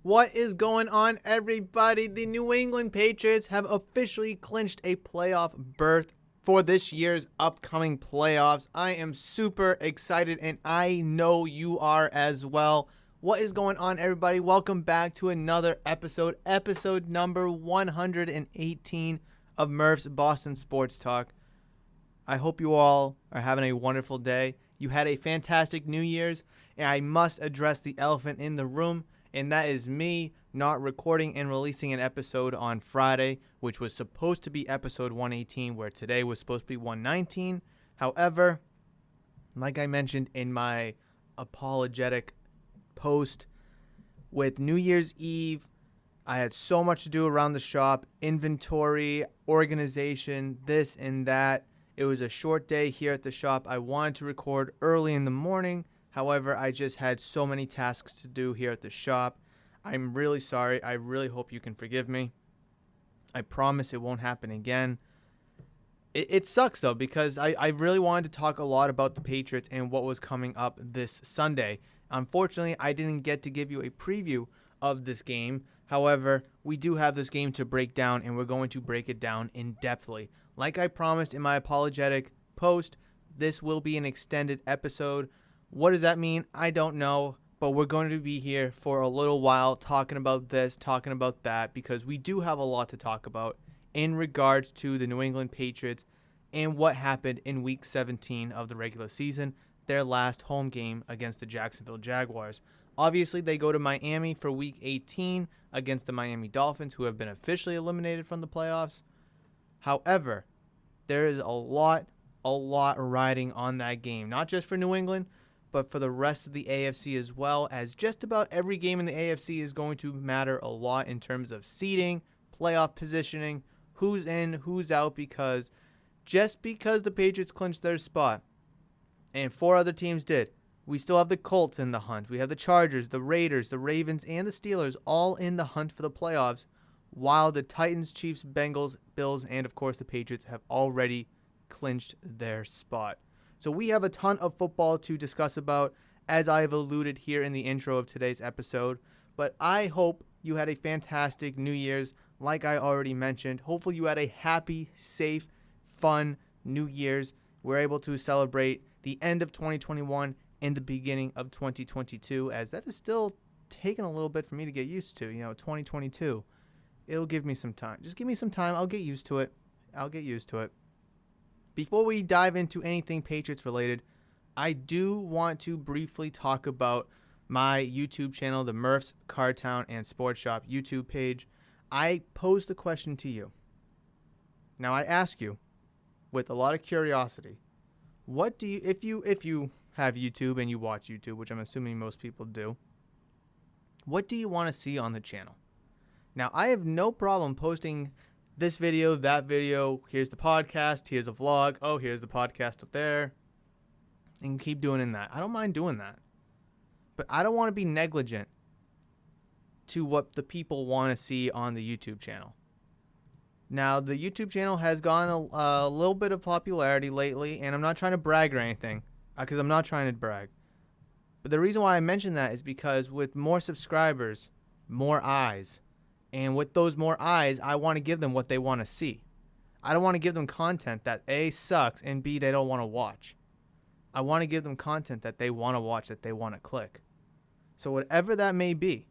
What is going on, everybody? The New England Patriots have officially clinched a playoff berth for this year's upcoming playoffs. I am super excited, and I know you are as well. What is going on, everybody? Welcome back to another episode number 118 of Murph's Boston Sports Talk. I hope you all are having a wonderful day. You had a fantastic New Year's, and I must address the elephant in the room, and that is me not recording and releasing an episode on Friday, which was supposed to be episode 118, where today was supposed to be 119. However, like I mentioned in my apologetic post, with New Year's Eve, I had so much to do around the shop, inventory, organization, this and that. It was a short day here at the shop. I wanted to record early in the morning. However, I just had so many tasks to do here at the shop. I'm really sorry. I really hope you can forgive me. I promise it won't happen again. It sucks, though, because I really wanted to talk a lot about the Patriots and what was coming up this Sunday. Unfortunately, I didn't get to give you a preview of this game. However, we do have this game to break down, and we're going to break it down in-depthly. Like I promised in my apologetic post, this will be an extended episode. What does that mean? I don't know, but we're going to be here for a little while talking about this, talking about that, because we do have a lot to talk about in regards to the New England Patriots and what happened in Week 17 of the regular season, their last home game against the Jacksonville Jaguars. Obviously, they go to Miami for Week 18 against the Miami Dolphins, who have been officially eliminated from the playoffs. However, there is a lot riding on that game, not just for New England, but for the rest of the AFC as well, as just about every game in the AFC is going to matter a lot in terms of seeding, playoff positioning, who's in, who's out, because just because the Patriots clinched their spot, and 4 other teams did, we still have the Colts in the hunt. We have the Chargers, the Raiders, the Ravens, and the Steelers all in the hunt for the playoffs, while the Titans, Chiefs, Bengals, Bills, and of course the Patriots have already clinched their spot. So we have a ton of football to discuss about, as I have alluded here in the intro of today's episode. But I hope you had a fantastic New Year's, like I already mentioned. Hopefully you had a happy, safe, fun New Year's. We're able to celebrate the end of 2021 and the beginning of 2022, as that is still taking a little bit for me to get used to. 2022. It'll give me some time. Just give me some time. I'll get used to it. Before we dive into anything Patriots related, I do want to briefly talk about my YouTube channel, the Murph's Card Town and Sports Shop YouTube page. I posed the question to you. Now I ask you, with a lot of curiosity, what do you, if you have YouTube and you watch YouTube, which I'm assuming most people do, what do you want to see on the channel? Now, I have no problem posting this video, that video, here's the podcast, here's a vlog, oh, here's the podcast up there, and keep doing that. I don't mind doing that. But I don't want to be negligent to what the people want to see on the YouTube channel. Now, the YouTube channel has gone a little bit of popularity lately, and I'm not trying to brag or anything, because I'm not trying to brag. But the reason why I mention that is because with more subscribers, more eyes. And with those more eyes, I want to give them what they want to see. I don't want to give them content that A, sucks, and B, they don't want to watch. I want to give them content that they want to watch, that they want to click. So whatever that may be,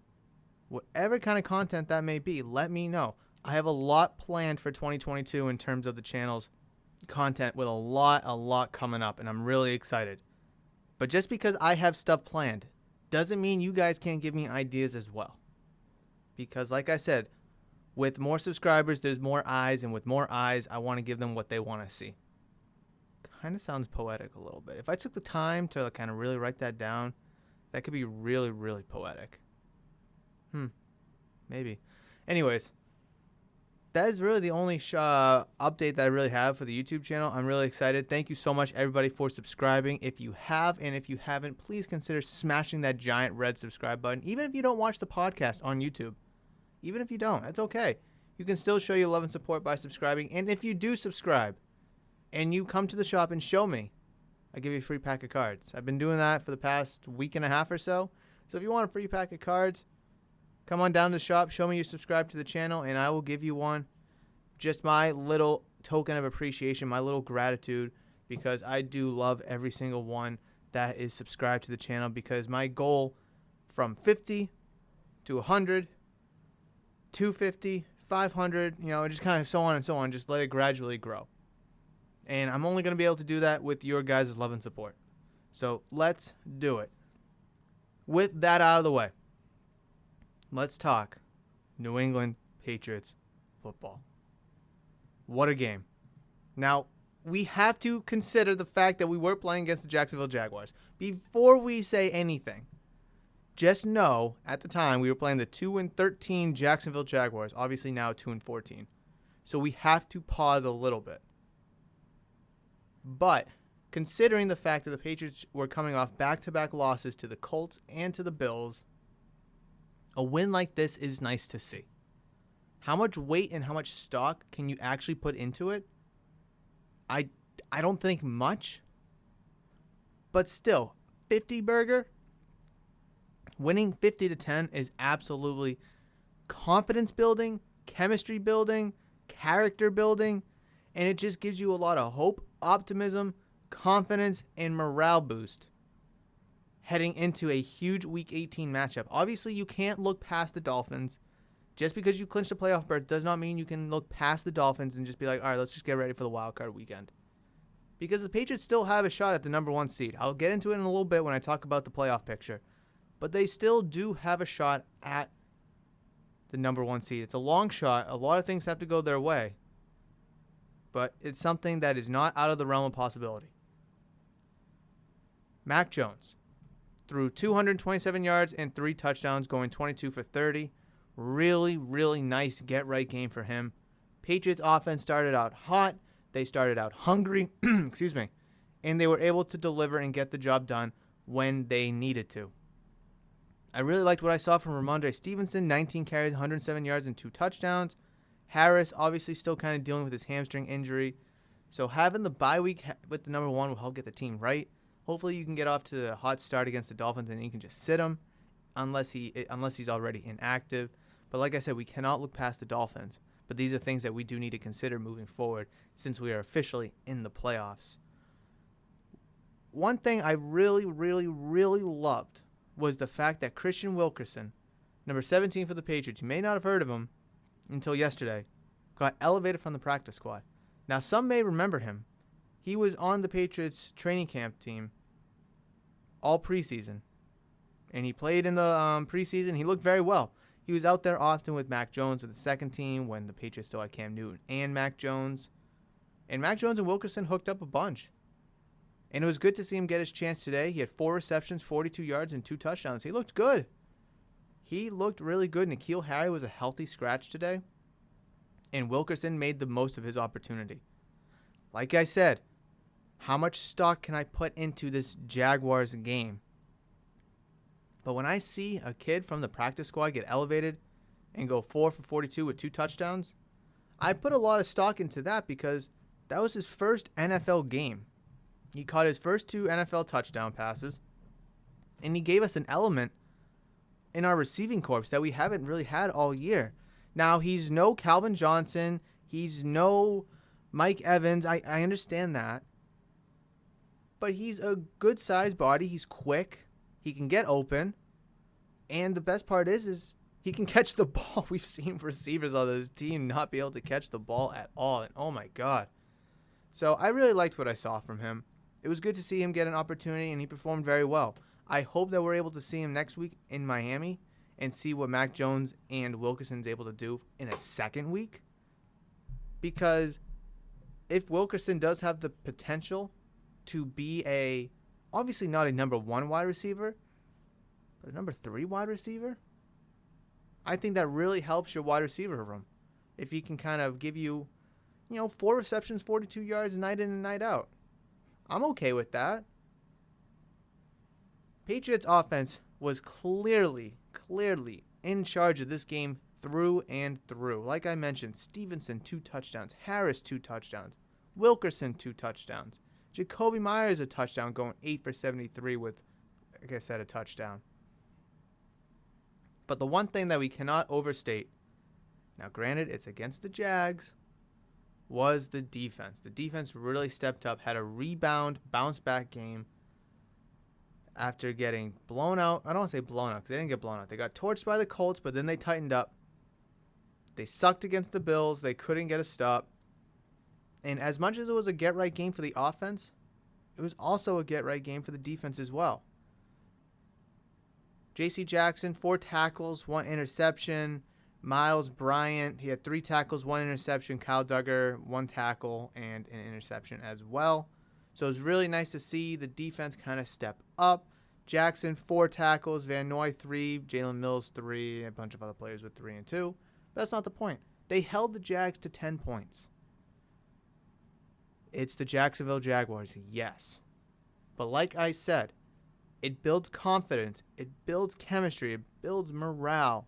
whatever kind of content that may be, let me know. I have a lot planned for 2022 in terms of the channel's content, with a lot coming up, and I'm really excited. But just because I have stuff planned doesn't mean you guys can't give me ideas as well. Because like I said, with more subscribers, there's more eyes, and with more eyes, I want to give them what they want to see. Kind of sounds poetic a little bit. If I took the time to kind of really write that down, that could be really, really poetic. Maybe. Anyways, that is really the only update that I really have for the YouTube channel. I'm really excited. Thank you so much, everybody, for subscribing. If you have, and if you haven't, please consider smashing that giant red subscribe button, even if you don't watch the podcast on YouTube. Even if you don't, that's okay. You can still show your love and support by subscribing. And if you do subscribe and you come to the shop and show me, I give you a free pack of cards. I've been doing that for the past week and a half or so. So if you want a free pack of cards, come on down to the shop, show me you subscribe to the channel, and I will give you one. Just my little token of appreciation, my little gratitude, because I do love every single one that is subscribed to the channel, because my goal from 50 to 100, 250, 500, just kind of so on and so on, just let it gradually grow. And I'm only going to be able to do that with your guys' love and support. So let's do it. With that out of the way, let's talk New England Patriots football. What a game. Now, we have to consider the fact that we were playing against the Jacksonville Jaguars. Before we say anything, just know at the time we were playing the 2-13 Jacksonville Jaguars, obviously now 2-14. So we have to pause a little bit. But considering the fact that the Patriots were coming off back-to-back losses to the Colts and to the Bills, a win like this is nice to see. How much weight and how much stock can you actually put into it? I don't think much. But still, 50 burger, winning 50-10 is absolutely confidence building, chemistry building, character building, and it just gives you a lot of hope, optimism, confidence, and morale boost heading into a huge Week 18 matchup. Obviously, you can't look past the Dolphins. Just because you clinched a playoff berth does not mean you can look past the Dolphins and just be like, all right, let's just get ready for the wild card weekend. Because the Patriots still have a shot at the number 1 seed. I'll get into it in a little bit when I talk about the playoff picture. But they still do have a shot at the number 1 seed. It's a long shot. A lot of things have to go their way. But it's something that is not out of the realm of possibility. Mac Jones threw 227 yards and 3 touchdowns, going 22 for 30. Really, really nice get-right game for him. Patriots offense started out hot. They started out hungry, excuse me, and they were able to deliver and get the job done when they needed to. I really liked what I saw from Ramondre Stevenson, 19 carries, 107 yards, and 2 touchdowns. Harris obviously still kind of dealing with his hamstring injury. So having the bye week with the number 1 will help get the team right. Hopefully you can get off to a hot start against the Dolphins and you can just sit him unless he's already inactive. But like I said, we cannot look past the Dolphins. But these are things that we do need to consider moving forward since we are officially in the playoffs. One thing I really, really, really loved was the fact that Christian Wilkerson, number 17 for the Patriots, you may not have heard of him until yesterday, got elevated from the practice squad. Now, some may remember him. He was on the Patriots training camp team all preseason. And he played in the preseason. He looked very well. He was out there often with Mac Jones with the second team when the Patriots still had Cam Newton and Mac Jones. And Mac Jones and Wilkerson hooked up a bunch. And it was good to see him get his chance today. He had 4 receptions, 42 yards, and 2 touchdowns. He looked good. He looked really good. N'Keal Harry was a healthy scratch today. And Wilkerson made the most of his opportunity. Like I said, how much stock can I put into this Jaguars game? But when I see a kid from the practice squad get elevated and go 4 for 42 with 2 touchdowns, I put a lot of stock into that because that was his first NFL game. He caught his first 2 NFL touchdown passes, and he gave us an element in our receiving corps that we haven't really had all year. Now, he's no Calvin Johnson. He's no Mike Evans. I understand that. But he's a good-sized body. He's quick. He can get open, and the best part is he can catch the ball. We've seen receivers on this team not be able to catch the ball at all, and oh my God. So I really liked what I saw from him. It was good to see him get an opportunity, and he performed very well. I hope that we're able to see him next week in Miami and see what Mac Jones and Wilkerson's able to do in a second week, because if Wilkerson does have the potential to be obviously not a number 1 wide receiver, but a number 3 wide receiver, I think that really helps your wide receiver room. If he can kind of give you, 4 receptions, 42 yards, night in and night out. I'm okay with that. Patriots offense was clearly in charge of this game through and through. Like I mentioned, Stevenson, 2 touchdowns. Harris, 2 touchdowns. Wilkerson, 2 touchdowns. Jacoby Myers, a touchdown, going 8 for 73 with, like I said, a touchdown. But the one thing that we cannot overstate, now granted it's against the Jags, was the defense. The defense really stepped up, had a rebound, bounce back game after getting blown out. I don't want to say blown out because they didn't get blown out. They got torched by the Colts, but then they tightened up. They sucked against the Bills. They couldn't get a stop. And as much as it was a get-right game for the offense, it was also a get-right game for the defense as well. J.C. Jackson, 4 tackles, 1 interception. Miles Bryant, he had 3 tackles, 1 interception. Kyle Duggar, 1 tackle and an interception as well. So it was really nice to see the defense kind of step up. Jackson, 4 tackles. Van Noy, 3. Jalen Mills, 3. A bunch of other players with 3 and 2. But that's not the point. They held the Jags to 10 points. It's the Jacksonville Jaguars, yes. But like I said, it builds confidence, it builds chemistry, it builds morale,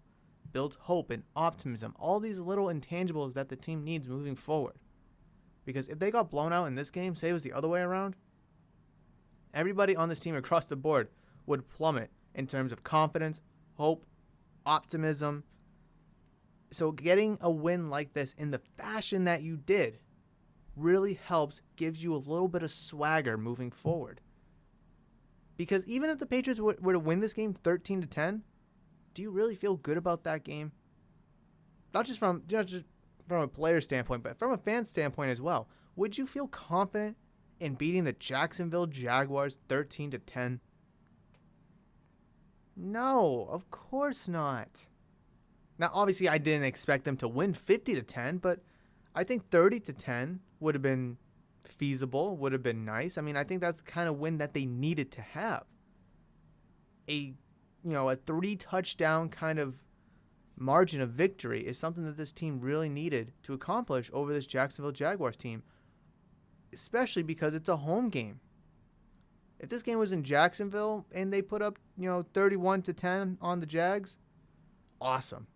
builds hope and optimism, all these little intangibles that the team needs moving forward. Because if they got blown out in this game, say it was the other way around, everybody on this team across the board would plummet in terms of confidence, hope, optimism. So getting a win like this in the fashion that you did really helps, gives you a little bit of swagger moving forward. Because even if the Patriots were to win this game 13-10, do you really feel good about that game? Not just from a player standpoint, but from a fan standpoint as well. Would you feel confident in beating the Jacksonville Jaguars 13-10? No, of course not. Now, obviously, I didn't expect them to win 50-10, but I think 30-10 would have been feasible, would have been nice. I mean, I think that's the kind of win that they needed to have. A 3-touchdown kind of margin of victory is something that this team really needed to accomplish over this Jacksonville Jaguars team, especially because it's a home game. If this game was in Jacksonville and they put up, 31-10 on the Jags, awesome.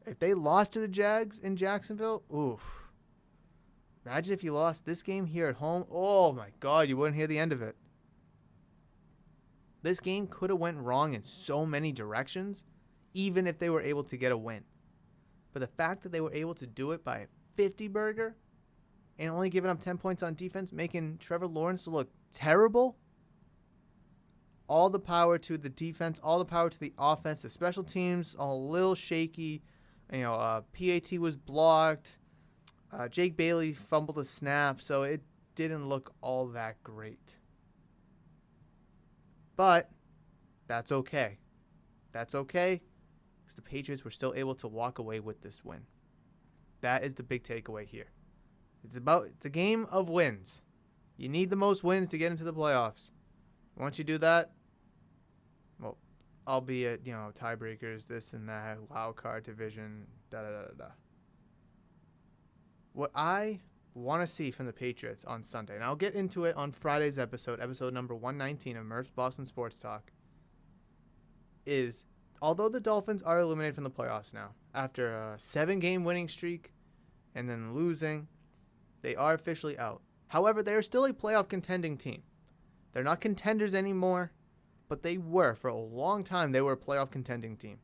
If they lost to the Jags in Jacksonville, oof. Imagine if you lost this game here at home. Oh my God, you wouldn't hear the end of it. This game could have went wrong in so many directions, even if they were able to get a win. But the fact that they were able to do it by a 50-burger and only giving up 10 points on defense, making Trevor Lawrence look terrible, all the power to the defense, all the power to the offense. The special teams a little shaky. PAT was blocked. Jake Bailey fumbled a snap, so it didn't look all that great. But that's okay. That's okay because the Patriots were still able to walk away with this win. That is the big takeaway here. It's a game of wins. You need the most wins to get into the playoffs. Once you do that, well, albeit, tiebreakers, this and that, wild card division, da-da-da-da-da. What I want to see from the Patriots on Sunday, and I'll get into it on Friday's episode number 119 of Murph's Boston Sports Talk, is although the Dolphins are eliminated from the playoffs now, after a 7-game winning streak and then losing, they are officially out. However, they are still a playoff contending team. They're not contenders anymore, but they were. For a long time, they were a playoff contending team.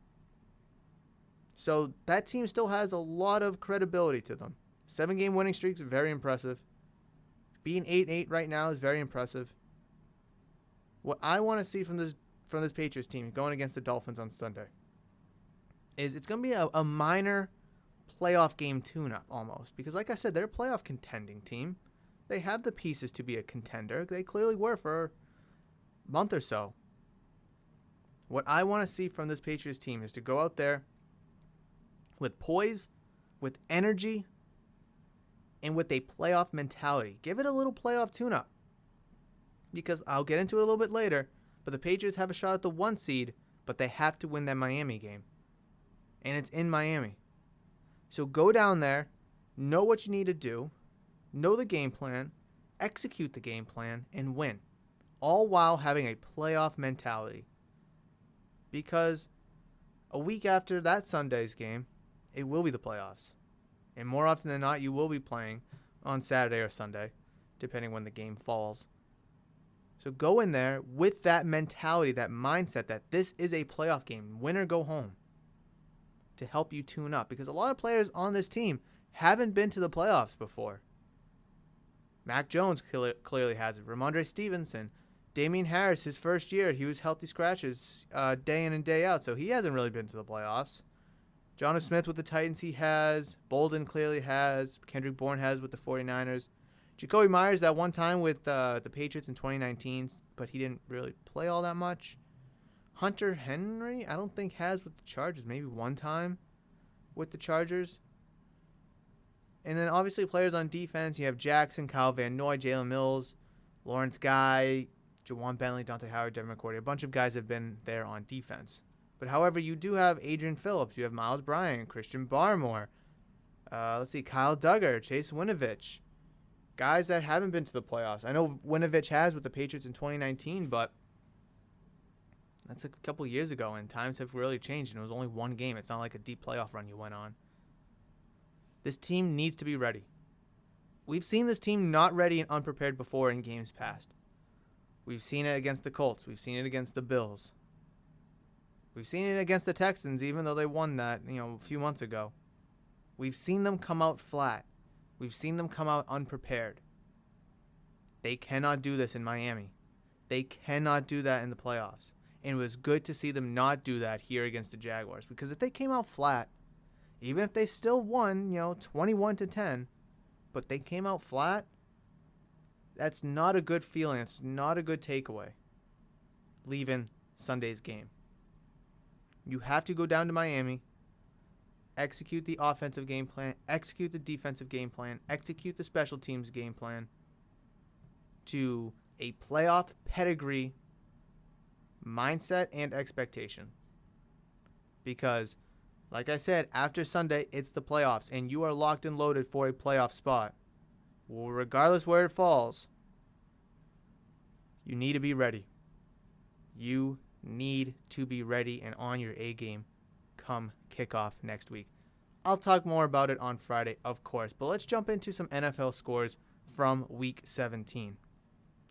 So that team still has a lot of credibility to them. 7-game winning streak is very impressive. Being 8-8 right now is very impressive. What I want to see from this Patriots team going against the Dolphins on Sunday is it's going to be a minor playoff game tune-up almost. Because like I said, they're a playoff contending team. They have the pieces to be a contender. They clearly were for a month or so. What I want to see from this Patriots team is to go out there with poise, with energy, and with a playoff mentality. Give it a little playoff tune-up. Because I'll get into it a little bit later, but the Patriots have a shot at the 1 seed, but they have to win that Miami game. And it's in Miami. So go down there, know what you need to do, know the game plan, execute the game plan, and win. All while having a playoff mentality. Because a week after that Sunday's game, it will be the playoffs. And more often than not, you will be playing on Saturday or Sunday, depending when the game falls. So go in there with that mentality, that mindset that this is a playoff game, win or go home, to help you tune up. Because a lot of players on this team haven't been to the playoffs before. Mac Jones clearly has it. Ramondre Stevenson. Damian Harris, his first year, he was healthy scratches day in and day out, so he hasn't really been to the playoffs. Jonnu Smith with the Titans, he has. Bolden clearly has. Kendrick Bourne has with the 49ers. Jacoby Myers that one time with the Patriots in 2019, but he didn't really play all that much. Hunter Henry, I don't think has with the Chargers. Maybe one time with the Chargers. And then obviously players on defense. You have Jackson, Kyle Van Noy, Jalen Mills, Lawrence Guy, Jawan Bentley, Dante Howard, Devin McCourty. A bunch of guys have been there on defense. But however, you do have Adrian Phillips. You have Miles Bryant, Christian Barmore. Kyle Duggar, Chase Winovich. Guys that haven't been to the playoffs. I know Winovich has with the Patriots in 2019, but that's a couple years ago, and times have really changed, and it was only one game. It's not like a deep playoff run you went on. This team needs to be ready. We've seen this team not ready and unprepared before in games past. We've seen it against the Colts. We've seen it against the Bills. We've seen it against the Texans, even though they won that, a few months ago. We've seen them come out flat. We've seen them come out unprepared. They cannot do this in Miami. They cannot do that in the playoffs. And it was good to see them not do that here against the Jaguars. Because if they came out flat, even if they still won, 21-10, but they came out flat, that's not a good feeling. It's not a good takeaway leaving Sunday's game. You have to go down to Miami, execute the offensive game plan, execute the defensive game plan, execute the special teams game plan to a playoff pedigree mindset and expectation. Because, like I said, after Sunday, it's the playoffs, and you are locked and loaded for a playoff spot. Well, regardless where it falls, you need to be ready. You need to be ready and on your A game come kickoff next week. I'll talk more about it on Friday, of course, but let's jump into some NFL scores from Week 17.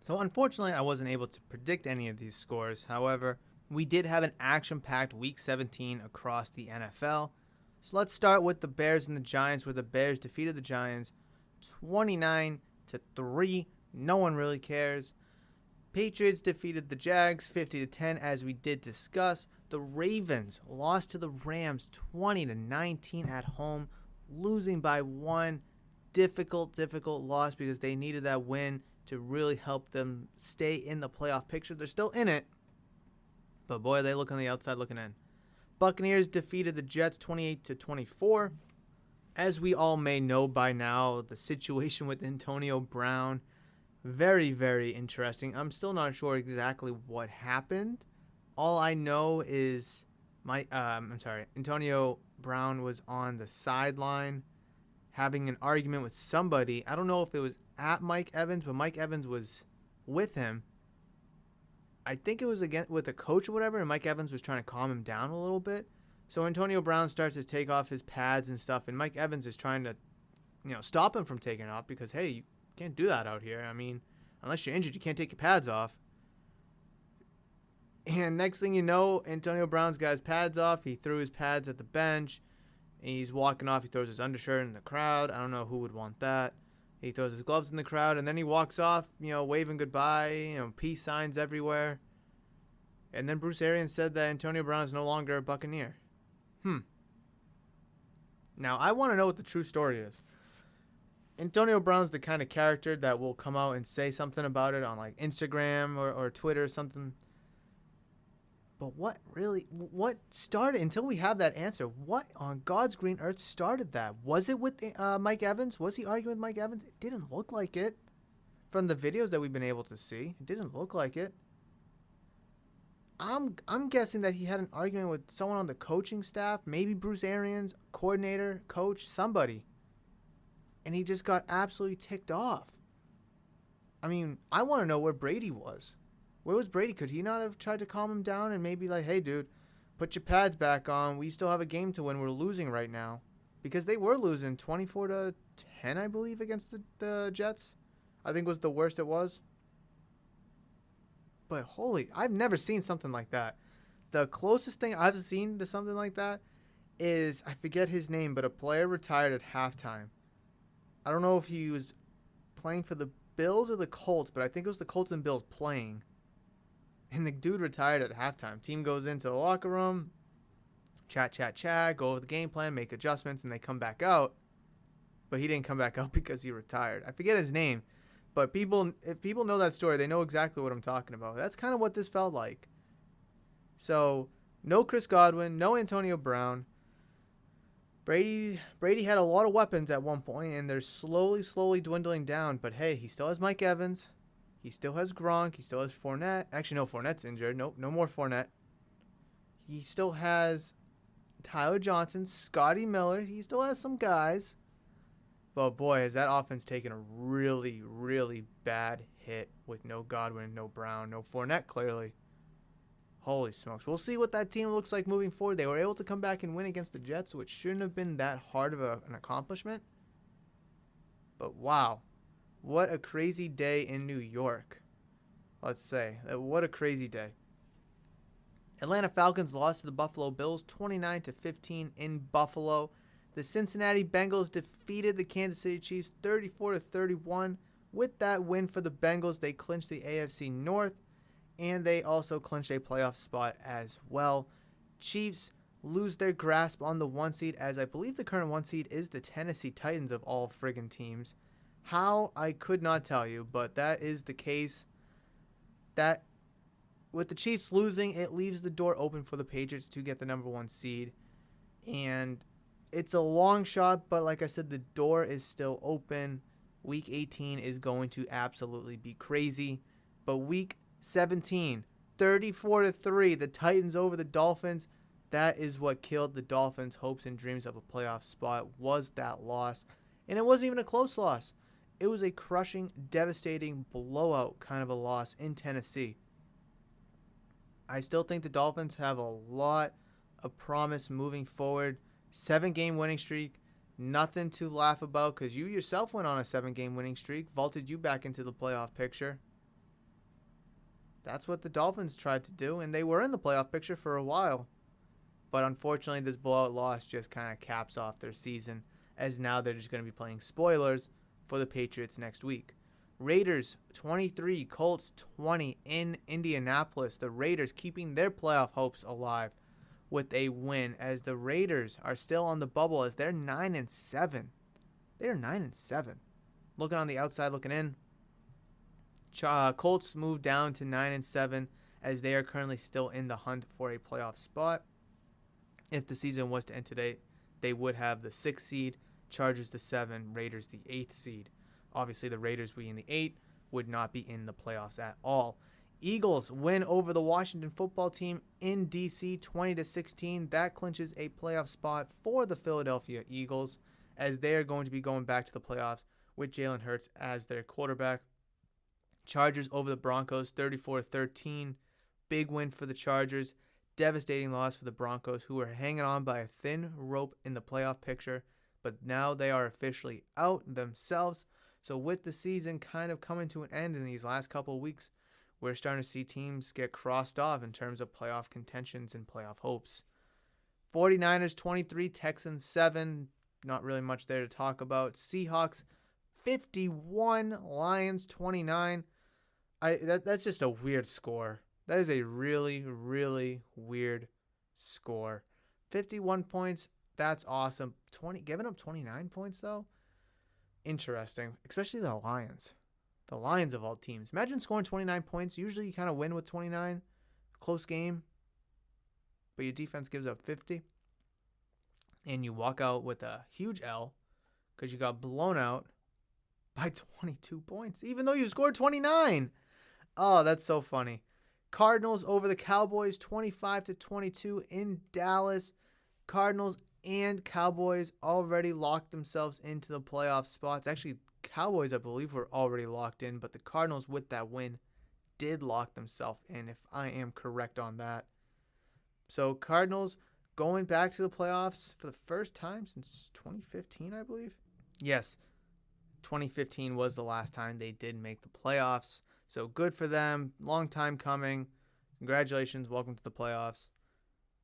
So unfortunately, I wasn't able to predict any of these scores. However, we did have an action-packed Week 17 across the NFL. So let's start with the Bears and the Giants, where the Bears defeated the Giants 29-3. No one really cares. Patriots defeated the Jags 50-10, as we did discuss. The Ravens lost to the Rams 20-19 at home, losing by one. Difficult loss because they needed that win to really help them stay in the playoff picture. They're still in it, but boy, they look on the outside looking in. Buccaneers defeated the Jets 28-24. As we all may know by now, the situation with Antonio Brown, very, very interesting. I'm still not sure exactly what happened. All I know is Antonio Brown was on the sideline having an argument with somebody. I don't know if it was at Mike Evans, but Mike Evans was with him. I think it was again with a coach or whatever, and Mike Evans was trying to calm him down a little bit. So Antonio Brown starts to take off his pads and stuff, and Mike Evans is trying to, stop him from taking it off because, hey, you can't do that out here. I mean, unless you're injured, you can't take your pads off. And next thing you know, Antonio Brown's got his pads off. He threw his pads at the bench, and he's walking off. He throws his undershirt in the crowd. I don't know who would want that. He throws his gloves in the crowd, and then he walks off, waving goodbye, peace signs everywhere. And then Bruce Arians said that Antonio Brown is no longer a Buccaneer. Now, I want to know what the true story is. Antonio Brown's the kind of character that will come out and say something about it on like Instagram or Twitter or something. But what started, until we have that answer, what on God's green earth started that? Was it with Mike Evans? Was he arguing with Mike Evans? It didn't look like it. From the videos that we've been able to see, it didn't look like it. I'm guessing that he had an argument with someone on the coaching staff, maybe Bruce Arians, coordinator, coach, somebody. And he just got absolutely ticked off. I mean, I want to know where Brady was. Where was Brady? Could he not have tried to calm him down and maybe like, hey, dude, put your pads back on. We still have a game to win. We're losing right now. Because they were losing 24-10, I believe, against the Jets. I think was the worst it was. but I've never seen something like that. The closest thing I've seen to something like that is, I forget his name, but a player retired at halftime. I don't know if he was playing for the Bills or the Colts, but I think it was the Colts and Bills playing. And the dude retired at halftime. Team goes into the locker room, chat, go over the game plan, make adjustments, and they come back out. But he didn't come back out because he retired. I forget his name, but if people know that story, they know exactly what I'm talking about. That's kind of what this felt like. So, no Chris Godwin, no Antonio Brown. Brady had a lot of weapons at one point, and they're slowly dwindling down. But hey, he still has Mike Evans. He still has Gronk. He still has Fournette. Actually, no, Fournette's injured. No more Fournette. He still has Tyler Johnson, Scotty Miller. He still has some guys. But boy, has that offense taken a really, really bad hit with no Godwin, no Brown, no Fournette, clearly. Holy smokes. We'll see what that team looks like moving forward. They were able to come back and win against the Jets, which shouldn't have been that hard of an accomplishment. But wow, what a crazy day in New York. Let's say, what a crazy day. Atlanta Falcons lost to the Buffalo Bills 29-15 in Buffalo. The Cincinnati Bengals defeated the Kansas City Chiefs 34-31. With that win for the Bengals, they clinched the AFC North, and they also clinched a playoff spot as well. Chiefs lose their grasp on the 1 seed, as I believe the current 1 seed is the Tennessee Titans of all friggin' teams. How, I could not tell you, but that is the case. That with the Chiefs losing, it leaves the door open for the Patriots to get the number 1 seed. And it's a long shot, but like I said, the door is still open. Week 18 is going to absolutely be crazy. But week 17, 34-3, the Titans over the Dolphins. That is what killed the Dolphins' hopes and dreams of a playoff spot, was that loss. And it wasn't even a close loss. It was a crushing, devastating, blowout kind of a loss in Tennessee. I still think the Dolphins have a lot of promise moving forward. 7-game winning streak, nothing to laugh about, because you yourself went on a 7-game winning streak, vaulted you back into the playoff picture. That's what the Dolphins tried to do, and they were in the playoff picture for a while. But unfortunately, this blowout loss just kind of caps off their season, as now they're just going to be playing spoilers for the Patriots next week. Raiders 23, Colts 20 in Indianapolis. The Raiders keeping their playoff hopes alive with a win, as the Raiders are still on the bubble, as they're 9-7. They're 9-7. Looking on the outside, looking in. Colts moved down to 9-7, as they are currently still in the hunt for a playoff spot. If the season was to end today, they would have the 6th seed, Chargers the 7, Raiders the 8th seed. Obviously, the Raiders being the 8 would not be in the playoffs at all. Eagles win over the Washington football team in D.C. 20-16. That clinches a playoff spot for the Philadelphia Eagles, as they are going to be going back to the playoffs with Jalen Hurts as their quarterback. Chargers over the Broncos 34-13. Big win for the Chargers. Devastating loss for the Broncos, who were hanging on by a thin rope in the playoff picture, but now they are officially out themselves. So with the season kind of coming to an end in these last couple of weeks, we're starting to see teams get crossed off in terms of playoff contentions and playoff hopes. 49ers 23, Texans 7. Not really much there to talk about. Seahawks 51, Lions 29. That's just a weird score. That is a really, really weird score. 51 points, that's awesome. Giving up 29 points, though? Interesting, especially the Lions. The Lions of all teams. Imagine scoring 29 points. Usually you kind of win with 29. Close game. But your defense gives up 50. And you walk out with a huge L because you got blown out by 22 points, even though you scored 29. Oh, that's so funny. Cardinals over the Cowboys 25-22 in Dallas. Cardinals and Cowboys already locked themselves into the playoff spots. Actually, Cowboys, I believe, were already locked in, but the Cardinals, with that win, did lock themselves in, if I am correct on that. So Cardinals going back to the playoffs for the first time since 2015, I believe. Yes, 2015 was the last time they did make the playoffs. So good for them. Long time coming. Congratulations. Welcome to the playoffs.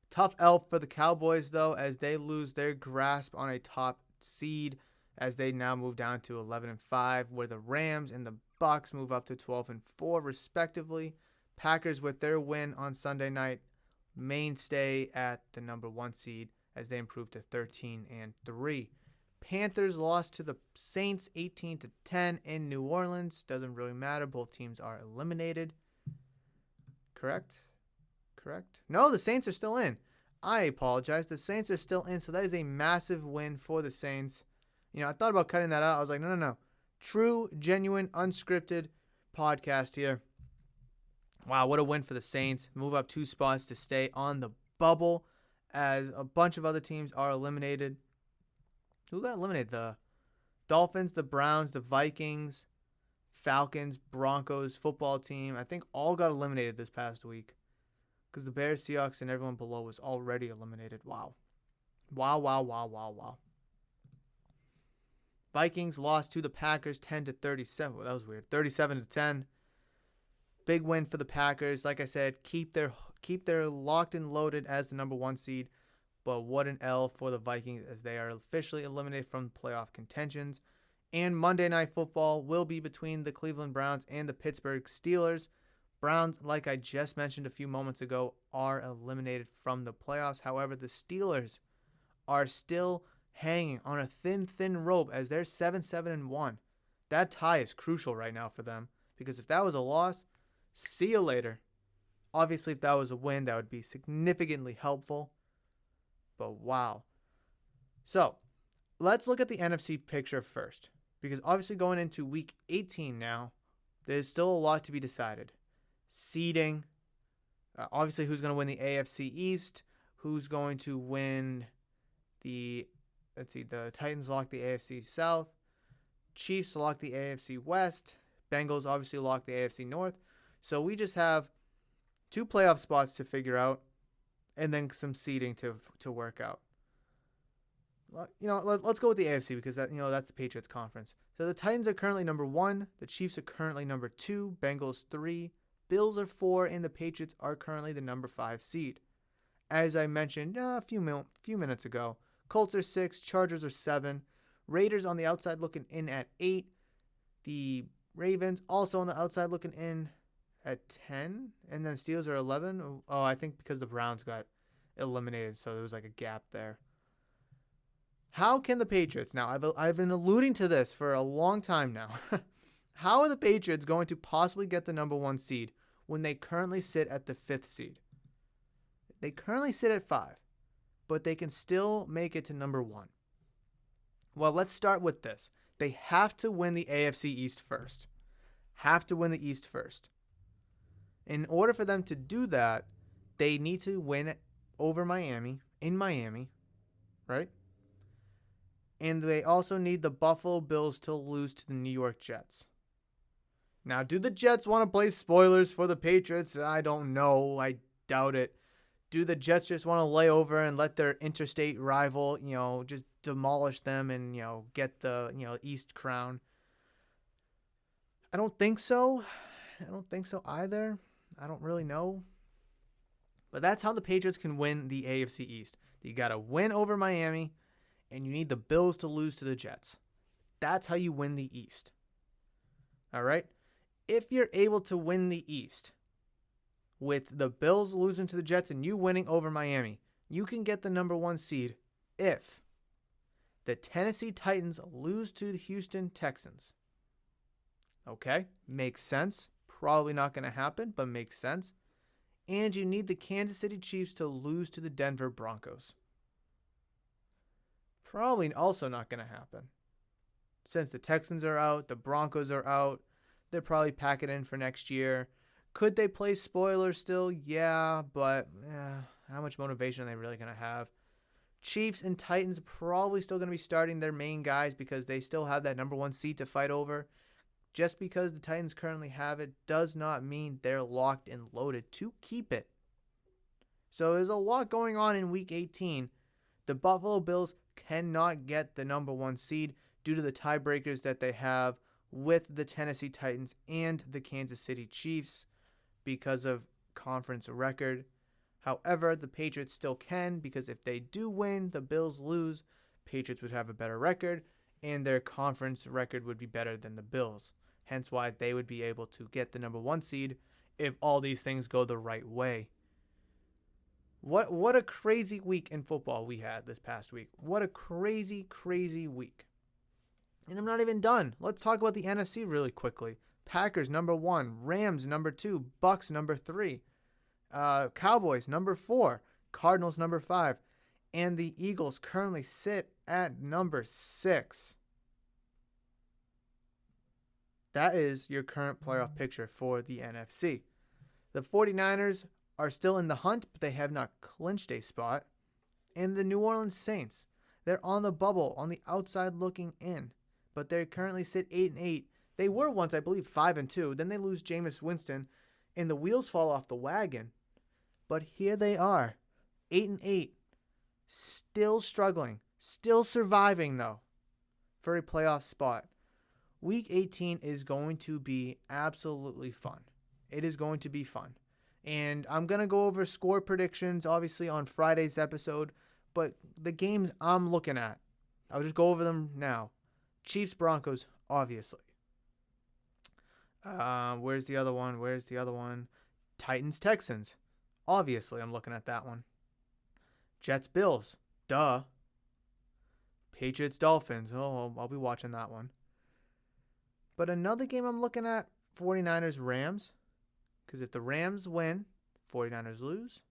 Tough L for the Cowboys, though, as they lose their grasp on a top seed as they now move down to 11-5, where the Rams and the Bucs move up to 12-4, respectively. Packers, with their win on Sunday night, mainstay at the number 1 seed as they improve to 13-3. Panthers lost to the Saints 18-10 in New Orleans. Doesn't really matter. Both teams are eliminated. Correct? No, the Saints are still in. I apologize. The Saints are still in, so that is a massive win for the Saints. I thought about cutting that out. I was like, no. True, genuine, unscripted podcast here. Wow, what a win for the Saints. Move up 2 spots to stay on the bubble as a bunch of other teams are eliminated. Who got eliminated? The Dolphins, the Browns, the Vikings, Falcons, Broncos, football team. I think all got eliminated this past week because the Bears, Seahawks, and everyone below was already eliminated. Wow. Vikings lost to the Packers 10-37. Well, that was weird. 37-10. Big win for the Packers. Like I said, keep their locked and loaded as the number 1 seed. But what an L for the Vikings as they are officially eliminated from playoff contentions. And Monday Night Football will be between the Cleveland Browns and the Pittsburgh Steelers. Browns, like I just mentioned a few moments ago, are eliminated from the playoffs. However, the Steelers are still hanging on a thin rope as they're 7-7-1. That tie is crucial right now for them because if that was a loss, see you later. Obviously, if that was a win, that would be significantly helpful. But wow. So, let's look at the NFC picture first because obviously going into week 18 now, there's still a lot to be decided. Seeding, obviously who's going to win the AFC East, who's going to win the Titans lock the AFC South, Chiefs lock the AFC West, Bengals obviously lock the AFC North. So we just have 2 playoff spots to figure out and then some seeding to work out. Let's go with the AFC because that's the Patriots conference. So the Titans are currently number 1, the Chiefs are currently number 2, Bengals 3, Bills are 4, and the Patriots are currently the number 5 seed. As I mentioned a few minutes ago, Colts are 6, Chargers are 7, Raiders on the outside looking in at 8, the Ravens also on the outside looking in at 10, and then Steelers are 11. Oh, I think because the Browns got eliminated, so there was like a gap there. How can the Patriots, now I've been alluding to this for a long time now, how are the Patriots going to possibly get the number 1 seed when they currently sit at the 5th seed? They currently sit at 5, but they can still make it to number 1. Well, let's start with this. They have to win the AFC East first. In order for them to do that, they need to win over Miami, in Miami, right? And they also need the Buffalo Bills to lose to the New York Jets. Now, do the Jets want to play spoilers for the Patriots? I don't know. I doubt it. Do the Jets just want to lay over and let their interstate rival, just demolish them and, get the, East crown? I don't think so. Either. I don't really know. But that's how the Patriots can win the AFC East. You got to win over Miami, and you need the Bills to lose to the Jets. That's how you win the East. All right? If you're able to win the East with the Bills losing to the Jets and you winning over Miami, you can get the number 1 seed if the Tennessee Titans lose to the Houston Texans. Okay? Makes sense. Probably not going to happen, but makes sense. And you need the Kansas City Chiefs to lose to the Denver Broncos. Probably also not going to happen. Since the Texans are out, the Broncos are out, they'll probably pack it in for next year. Could they play spoiler still? Yeah, but how much motivation are they really going to have? Chiefs and Titans are probably still going to be starting their main guys because they still have that number 1 seed to fight over. Just because the Titans currently have it does not mean they're locked and loaded to keep it. So there's a lot going on in Week 18. The Buffalo Bills cannot get the number 1 seed due to the tiebreakers that they have with the Tennessee Titans and the Kansas City Chiefs because of conference record. However, the Patriots still can, because if they do win, the Bills lose, Patriots would have a better record, and their conference record would be better than the Bills. Hence why they would be able to get the number 1 seed if all these things go the right way. What a crazy week in football we had this past week. What a crazy, crazy week. And I'm not even done. Let's talk about the NFC really quickly. Packers, number 1. Rams, number 2. Bucks, number 3. Cowboys, number 4. Cardinals, number 5. And the Eagles currently sit at number 6. That is your current playoff picture for the NFC. The 49ers are still in the hunt, but they have not clinched a spot. And the New Orleans Saints, they're on the bubble, on the outside looking in. But they currently sit 8-8. They were once, I believe, 5-2. Then they lose Jameis Winston, and the wheels fall off the wagon. But here they are, 8-8, still struggling, still surviving, though, for a playoff spot. Week 18 is going to be absolutely fun. It is going to be fun. And I'm going to go over score predictions, obviously, on Friday's episode. But the games I'm looking at, I'll just go over them now. Chiefs-Broncos, obviously. Where's the other one? Titans-Texans. Obviously, I'm looking at that one. Jets-Bills. Duh. Patriots-Dolphins. Oh, I'll be watching that one. But another game I'm looking at, 49ers-Rams. Because if the Rams win, 49ers lose.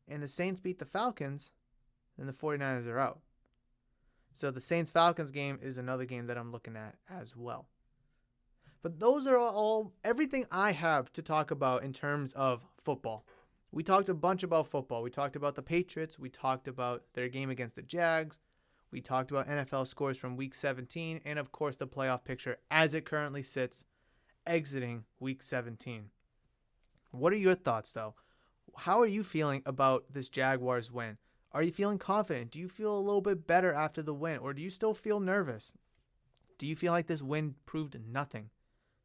And the Saints beat the Falcons, then the 49ers are out. So the Saints-Falcons game is another game that I'm looking at as well. But those are all everything I have to talk about in terms of football. We talked a bunch about football. We talked about the Patriots. We talked about their game against the Jags. We talked about NFL scores from Week 17. And, of course, the playoff picture as it currently sits exiting Week 17. What are your thoughts, though? How are you feeling about this Jaguars win? Are you feeling confident? Do you feel a little bit better after the win? Or do you still feel nervous? Do you feel like this win proved nothing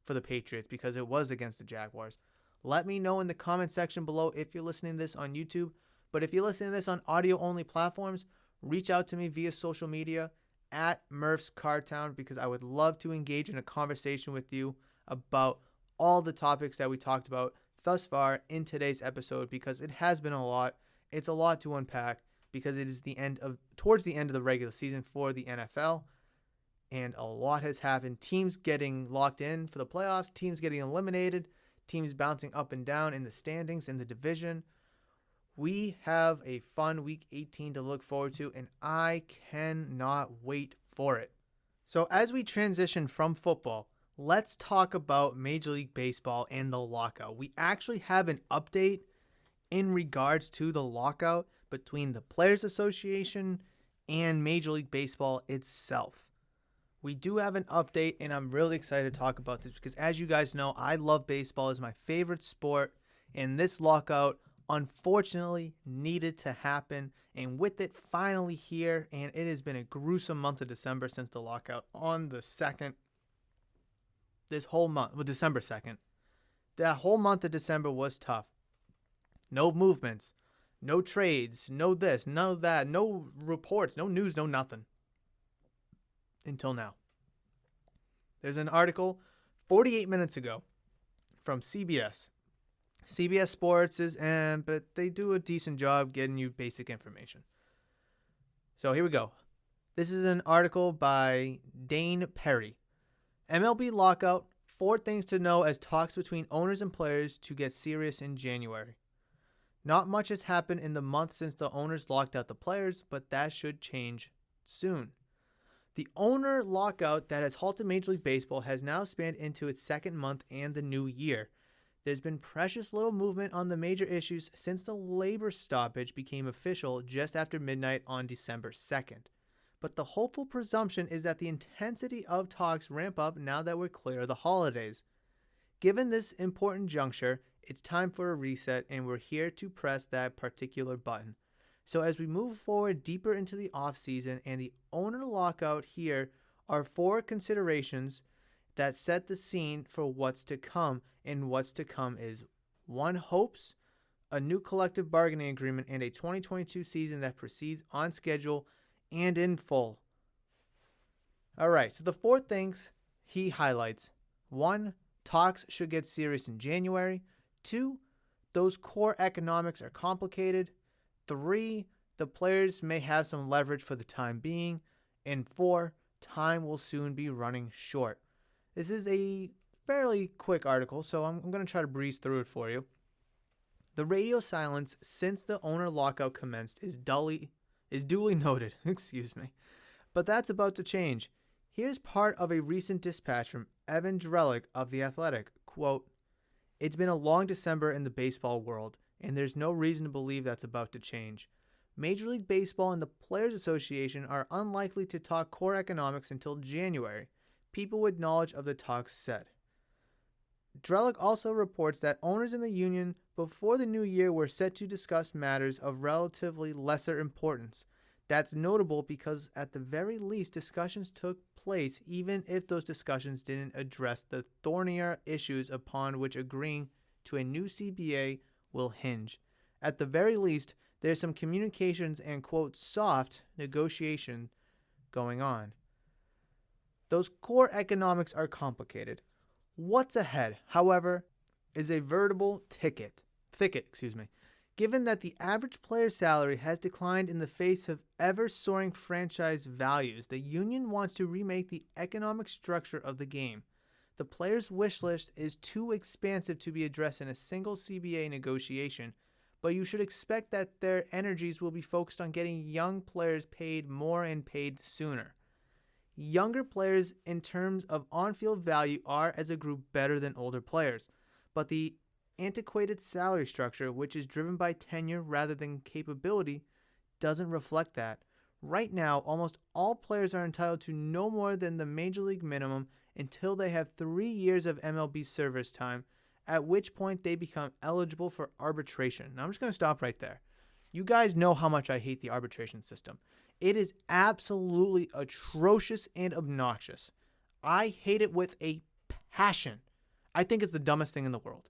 for the Patriots because it was against the Jaguars? Let me know in the comment section below if you're listening to this on YouTube. But if you're listening to this on audio-only platforms, reach out to me via social media at Murph's Cardtown, because I would love to engage in a conversation with you about all the topics that we talked about thus far in today's episode, because it has been a lot. It's a lot to unpack because it is towards the end of the regular season for the NFL, and a lot has happened. Teams getting locked in for the playoffs, teams getting eliminated, teams bouncing up and down in the standings in the division. We have a fun Week 18 to look forward to, and I cannot wait for it. So as we transition from football, let's talk about Major League Baseball and the lockout. We actually have an update in regards to the lockout between the Players Association and Major League Baseball itself. We do have an update, and I'm really excited to talk about this because, as you guys know, I love baseball. It's my favorite sport, and this lockout unfortunately needed to happen, and with it finally here, and it has been a gruesome month of December since the lockout on the 2nd. This whole month, well, December 2nd. That whole month of December was tough. No movements, no trades, no this, no that, no reports, no news, no nothing. Until now. There's an article 48 minutes ago from CBS. CBS Sports but they do a decent job getting you basic information. So here we go. This is an article by Dane Perry. MLB Lockout, 4 things to know as talks between owners and players to get serious in January. Not much has happened in the month since the owners locked out the players, but that should change soon. The owner lockout that has halted Major League Baseball has now spanned into its 2nd month and the new year. There's been precious little movement on the major issues since the labor stoppage became official just after midnight on December 2nd. But the hopeful presumption is that the intensity of talks ramp up now that we're clear of the holidays. Given this important juncture, it's time for a reset, and we're here to press that particular button. So as we move forward deeper into the offseason and the owner lockout, here are 4 considerations that set the scene for what's to come, and what's to come is one hopes a new collective bargaining agreement and a 2022 season that proceeds on schedule and in full. All right, so the 4 things he highlights: 1, talks should get serious in January. 2, those core economics are complicated. 3, the players may have some leverage for the time being. And 4, time will soon be running short. This is a fairly quick article, so I'm going to try to breeze through it for you. The radio silence since the owner lockout commenced is duly noted. Excuse me. But that's about to change. Here's part of a recent dispatch from Evan Drellick of The Athletic. Quote, "It's been a long December in the baseball world, and there's no reason to believe that's about to change. Major League Baseball and the Players Association are unlikely to talk core economics until January, people with knowledge of the talks said." Drellick also reports that owners in the union before the new year were set to discuss matters of relatively lesser importance. That's notable because at the very least discussions took place, even if those discussions didn't address the thornier issues upon which agreeing to a new CBA will hinge. At the very least, there's some communications and, quote, soft negotiation going on. Those core economics are complicated. What's ahead, however, is a veritable thicket, given that the average player salary has declined in the face of ever-soaring franchise values. The union wants to remake the economic structure of the game. The players' wish list is too expansive to be addressed in a single CBA negotiation, but you should expect that their energies will be focused on getting young players paid more and paid sooner. Younger players in terms of on-field value are as a group better than older players, but the antiquated salary structure, which is driven by tenure rather than capability, doesn't reflect that. Right now, almost all players are entitled to no more than the major league minimum until they have 3 years of MLB service time, at which point they become eligible for arbitration. Now, I'm just going to stop right there. You guys know how much I hate the arbitration system. It is absolutely atrocious and obnoxious. I hate it with a passion. I think it's the dumbest thing in the world.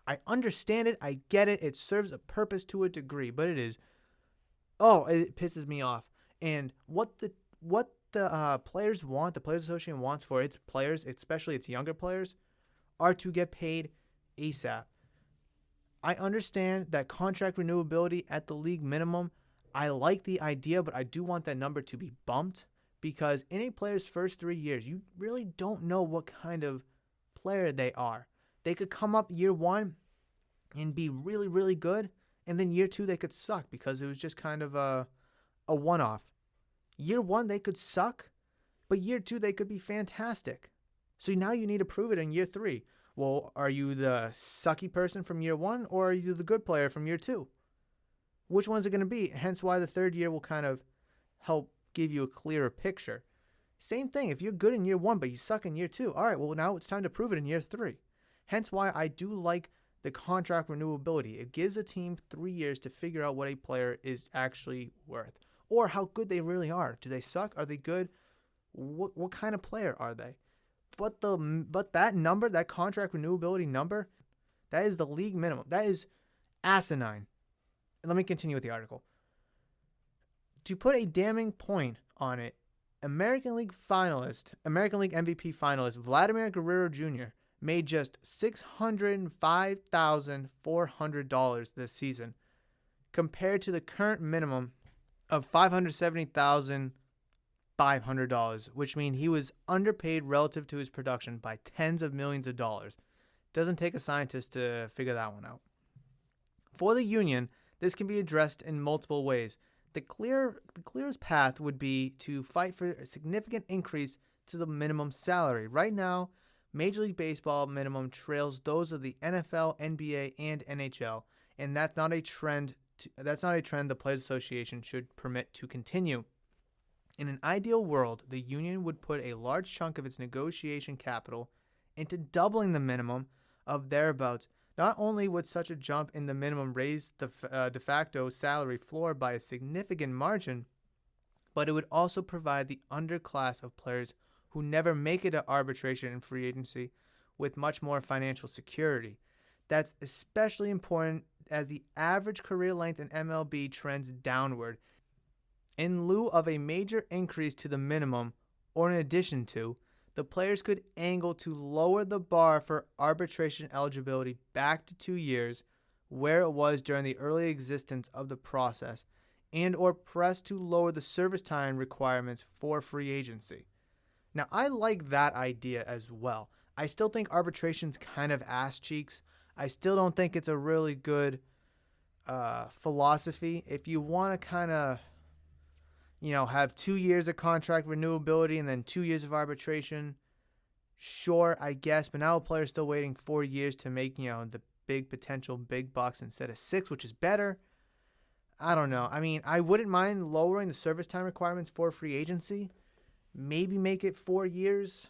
I understand it. I get it. It serves a purpose to a degree, but it pisses me off. And what the players want, the Players Association wants for its players, especially its younger players, are to get paid ASAP. I understand that contract renewability at the league minimum, I like the idea, but I do want that number to be bumped because in a player's first 3 years, you really don't know what kind of player they are. They could come up year 1 and be really, really good, and then year 2 they could suck because it was just kind of a one-off. Year 1 they could suck, but year 2 they could be fantastic. So now you need to prove it in year 3. Well, are you the sucky person from year 1 or are you the good player from year 2? Which one's it going to be? Hence why the third year will kind of help give you a clearer picture. Same thing, if you're good in year 1 but you suck in year 2, all right, well now it's time to prove it in year 3. Hence why I do like the contract renewability. It gives a team 3 years to figure out what a player is actually worth or how good they really are. Do they suck? Are they good? What kind of player are they? But that number, that contract renewability number, that is the league minimum. That is asinine. And let me continue with the article. To put a damning point on it, American League MVP finalist Vladimir Guerrero Jr. made just $605,400 this season, compared to the current minimum of $570,500, which means he was underpaid relative to his production by tens of millions of dollars. Doesn't take a scientist to figure that one out. For the union, this can be addressed in multiple ways. The clearest path would be to fight for a significant increase to the minimum salary. Right now, Major League Baseball minimum trails those of the NFL, NBA, and NHL, and that's not a trend the Players Association should permit to continue. In an ideal world, the union would put a large chunk of its negotiation capital into doubling the minimum of thereabouts. Not only would such a jump in the minimum raise the de facto salary floor by a significant margin, but it would also provide the underclass of players who never make it to arbitration and free agency with much more financial security. That's especially important as the average career length in MLB trends downward. In lieu of a major increase to the minimum, or in addition to, the players could angle to lower the bar for arbitration eligibility back to 2 years, where it was during the early existence of the process, and or press to lower the service time requirements for free agency. Now, I like that idea as well. I still think arbitration's kind of ass cheeks. I still don't think it's a really good philosophy. If you want to kind of, have 2 years of contract renewability and then 2 years of arbitration, sure, I guess. But now a player's still waiting 4 years to make, the big potential big bucks instead of 6, which is better. I don't know. I mean, I wouldn't mind lowering the service time requirements for free agency. Maybe make it 4 years.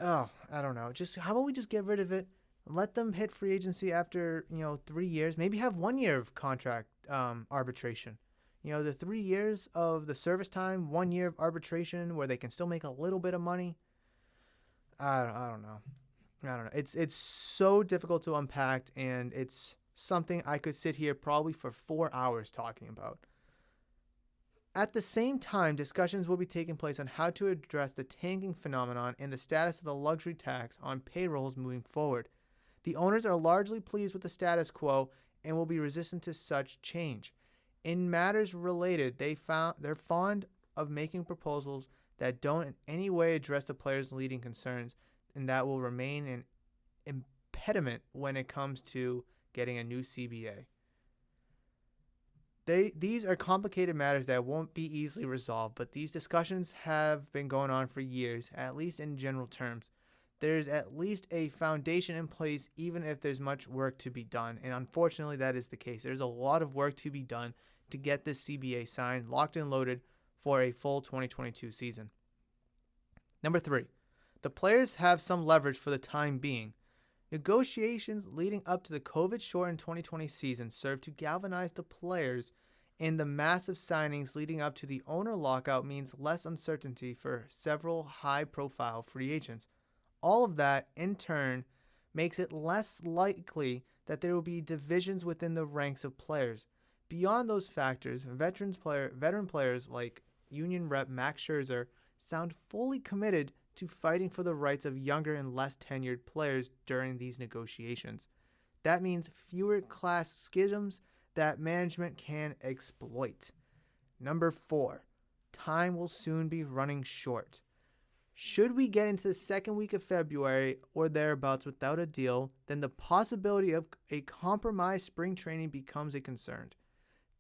Oh, I don't know. How about we just get rid of it? Let them hit free agency after, 3 years. Maybe have 1 year of contract arbitration. The 3 years of the service time, 1 year of arbitration where they can still make a little bit of money. I don't know. It's so difficult to unpack, and it's something I could sit here probably for 4 hours talking about. At the same time, discussions will be taking place on how to address the tanking phenomenon and the status of the luxury tax on payrolls moving forward. The owners are largely pleased with the status quo and will be resistant to such change. In matters related, they're fond of making proposals that don't in any way address the players' leading concerns, and that will remain an impediment when it comes to getting a new CBA. These are complicated matters that won't be easily resolved, but these discussions have been going on for years, at least in general terms. There's at least a foundation in place, even if there's much work to be done, and unfortunately that is the case. There's a lot of work to be done to get this CBA signed, locked and loaded for a full 2022 season. Number 3, the players have some leverage for the time being. Negotiations leading up to the COVID-shortened 2020 season served to galvanize the players, and the massive signings leading up to the owner lockout means less uncertainty for several high-profile free agents. All of that, in turn, makes it less likely that there will be divisions within the ranks of players. Beyond those factors, veteran players like Union rep Max Scherzer sound fully committed to fighting for the rights of younger and less tenured players during these negotiations. That means fewer class schisms that management can exploit. Number 4, time will soon be running short. Should we get into the second week of February or thereabouts without a deal, then the possibility of a compromised spring training becomes a concern.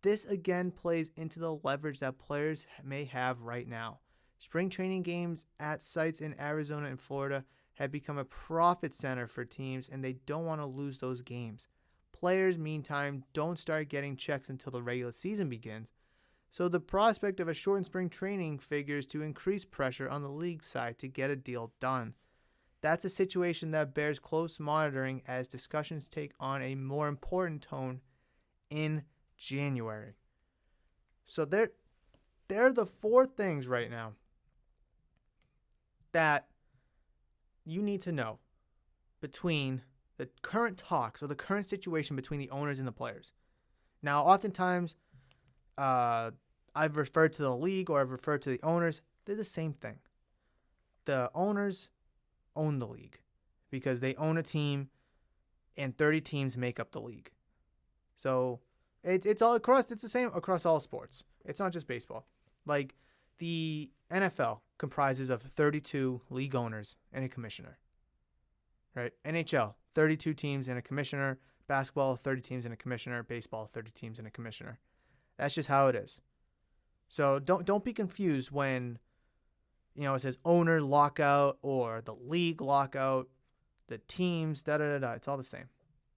This again plays into the leverage that players may have right now. Spring training games at sites in Arizona and Florida have become a profit center for teams, and they don't want to lose those games. Players, meantime, don't start getting checks until the regular season begins, so the prospect of a shortened spring training figures to increase pressure on the league side to get a deal done. That's a situation that bears close monitoring as discussions take on a more important tone in January. So there are the 4 things right now that you need to know between the current talks or the current situation between the owners and the players. Now, oftentimes, I've referred to the league or I've referred to the owners. They're the same thing. The owners own the league because they own a team, and 30 teams make up the league. So it's all across. It's the same across all sports. It's not just baseball. Like the NFL comprises of 32 league owners and a commissioner. Right? NHL, 32 teams and a commissioner. Basketball, 30 teams and a commissioner. Baseball, 30 teams and a commissioner. That's just how it is. So don't be confused when it says owner lockout or the league lockout, the teams, da-da-da-da. It's all the same.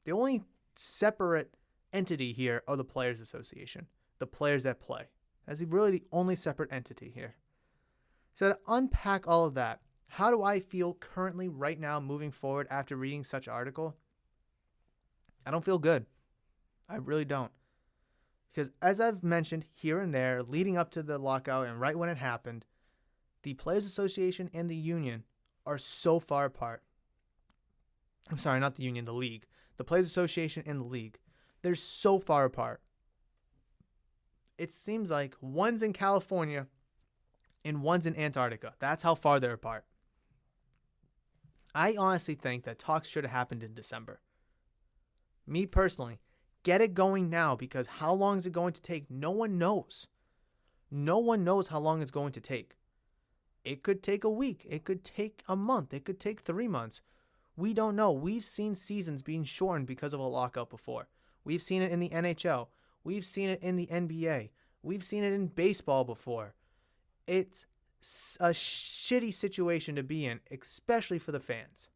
The only separate entity here are the Players Association, the players that play. That's really the only separate entity here. So to unpack all of that, how do I feel currently right now moving forward after reading such an article? I don't feel good. I really don't. Because as I've mentioned here and there, leading up to the lockout and right when it happened, the Players Association and the union are so far apart. I'm sorry, not the union, the league. The Players Association and the league. They're so far apart. It seems like one's in California and one's in Antarctica. That's how far they're apart. I honestly think that talks should have happened in December. Me personally, get it going now, because how long is it going to take? No one knows. No one knows how long it's going to take. It could take a week. It could take a month. It could take 3 months. We don't know. We've seen seasons being shortened because of a lockout before. We've seen it in the NHL. We've seen it in the NBA. We've seen it in baseball before. It's a shitty situation to be in, especially for the fans.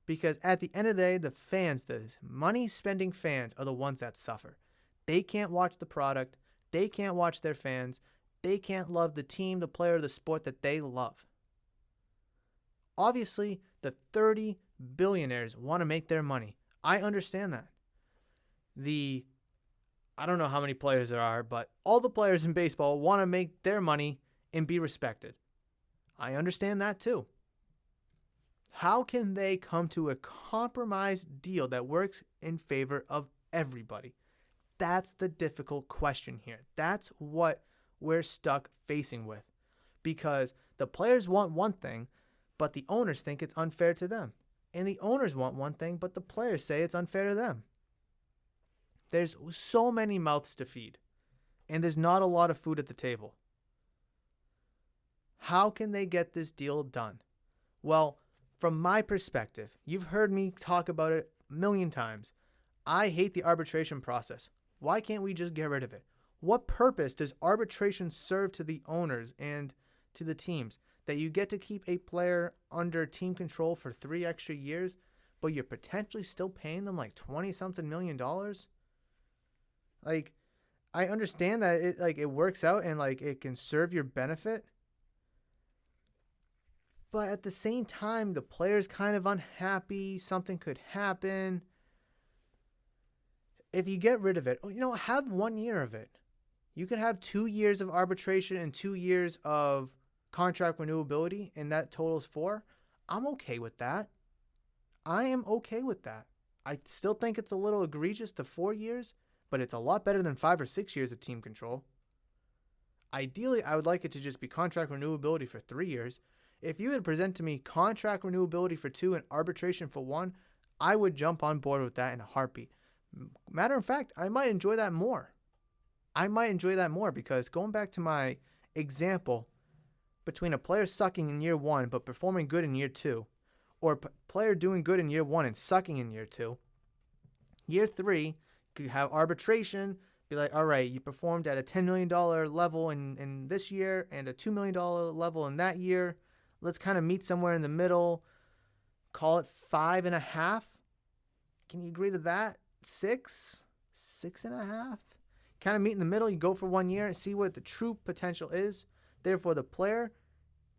Because at the end of the day, the fans, the money-spending fans, are the ones that suffer. They can't watch the product. They can't watch their fans. They can't love the team, the player, the sport that they love. Obviously, the 30 billionaires want to make their money. I understand that. I don't know how many players there are, but all the players in baseball want to make their money and be respected. I understand that too. How can they come to a compromise deal that works in favor of everybody? That's the difficult question here. That's what we're stuck facing with. Because the players want one thing, but the owners think it's unfair to them. And the owners want one thing, but the players say it's unfair to them. There's so many mouths to feed, and there's not a lot of food at the table. How can they get this deal done? Well, from my perspective, you've heard me talk about it a million times. I hate the arbitration process. Why can't we just get rid of it? What purpose does arbitration serve to the owners and to the teams? That you get to keep a player under team control for 3 extra years, but you're potentially still paying them like $20-something million? Like, I understand that it works out and it can serve your benefit. But at the same time, the player's kind of unhappy. Something could happen. If you get rid of it, have 1 year of it. You could have 2 years of arbitration and 2 years of contract renewability, and that totals 4. I'm okay with that. I am okay with that. I still think it's a little egregious, the 4 years, but it's a lot better than 5 or 6 years of team control. Ideally, I would like it to just be contract renewability for 3 years. If you had presented to me contract renewability for 2 and arbitration for 1, I would jump on board with that in a heartbeat. Matter of fact, I might enjoy that more. Because going back to my example between a player sucking in year 1 but performing good in year 2, or a player doing good in year 1 and sucking in year 2, year 3 could have arbitration, be like, all right, you performed at a $10 million level in this year and a $2 million level in that year. Let's kind of meet somewhere in the middle. Call it 5.5. Can you agree to that? 6? 6.5? Kind of meet in the middle. You go for 1 year and see what the true potential is. Therefore, the player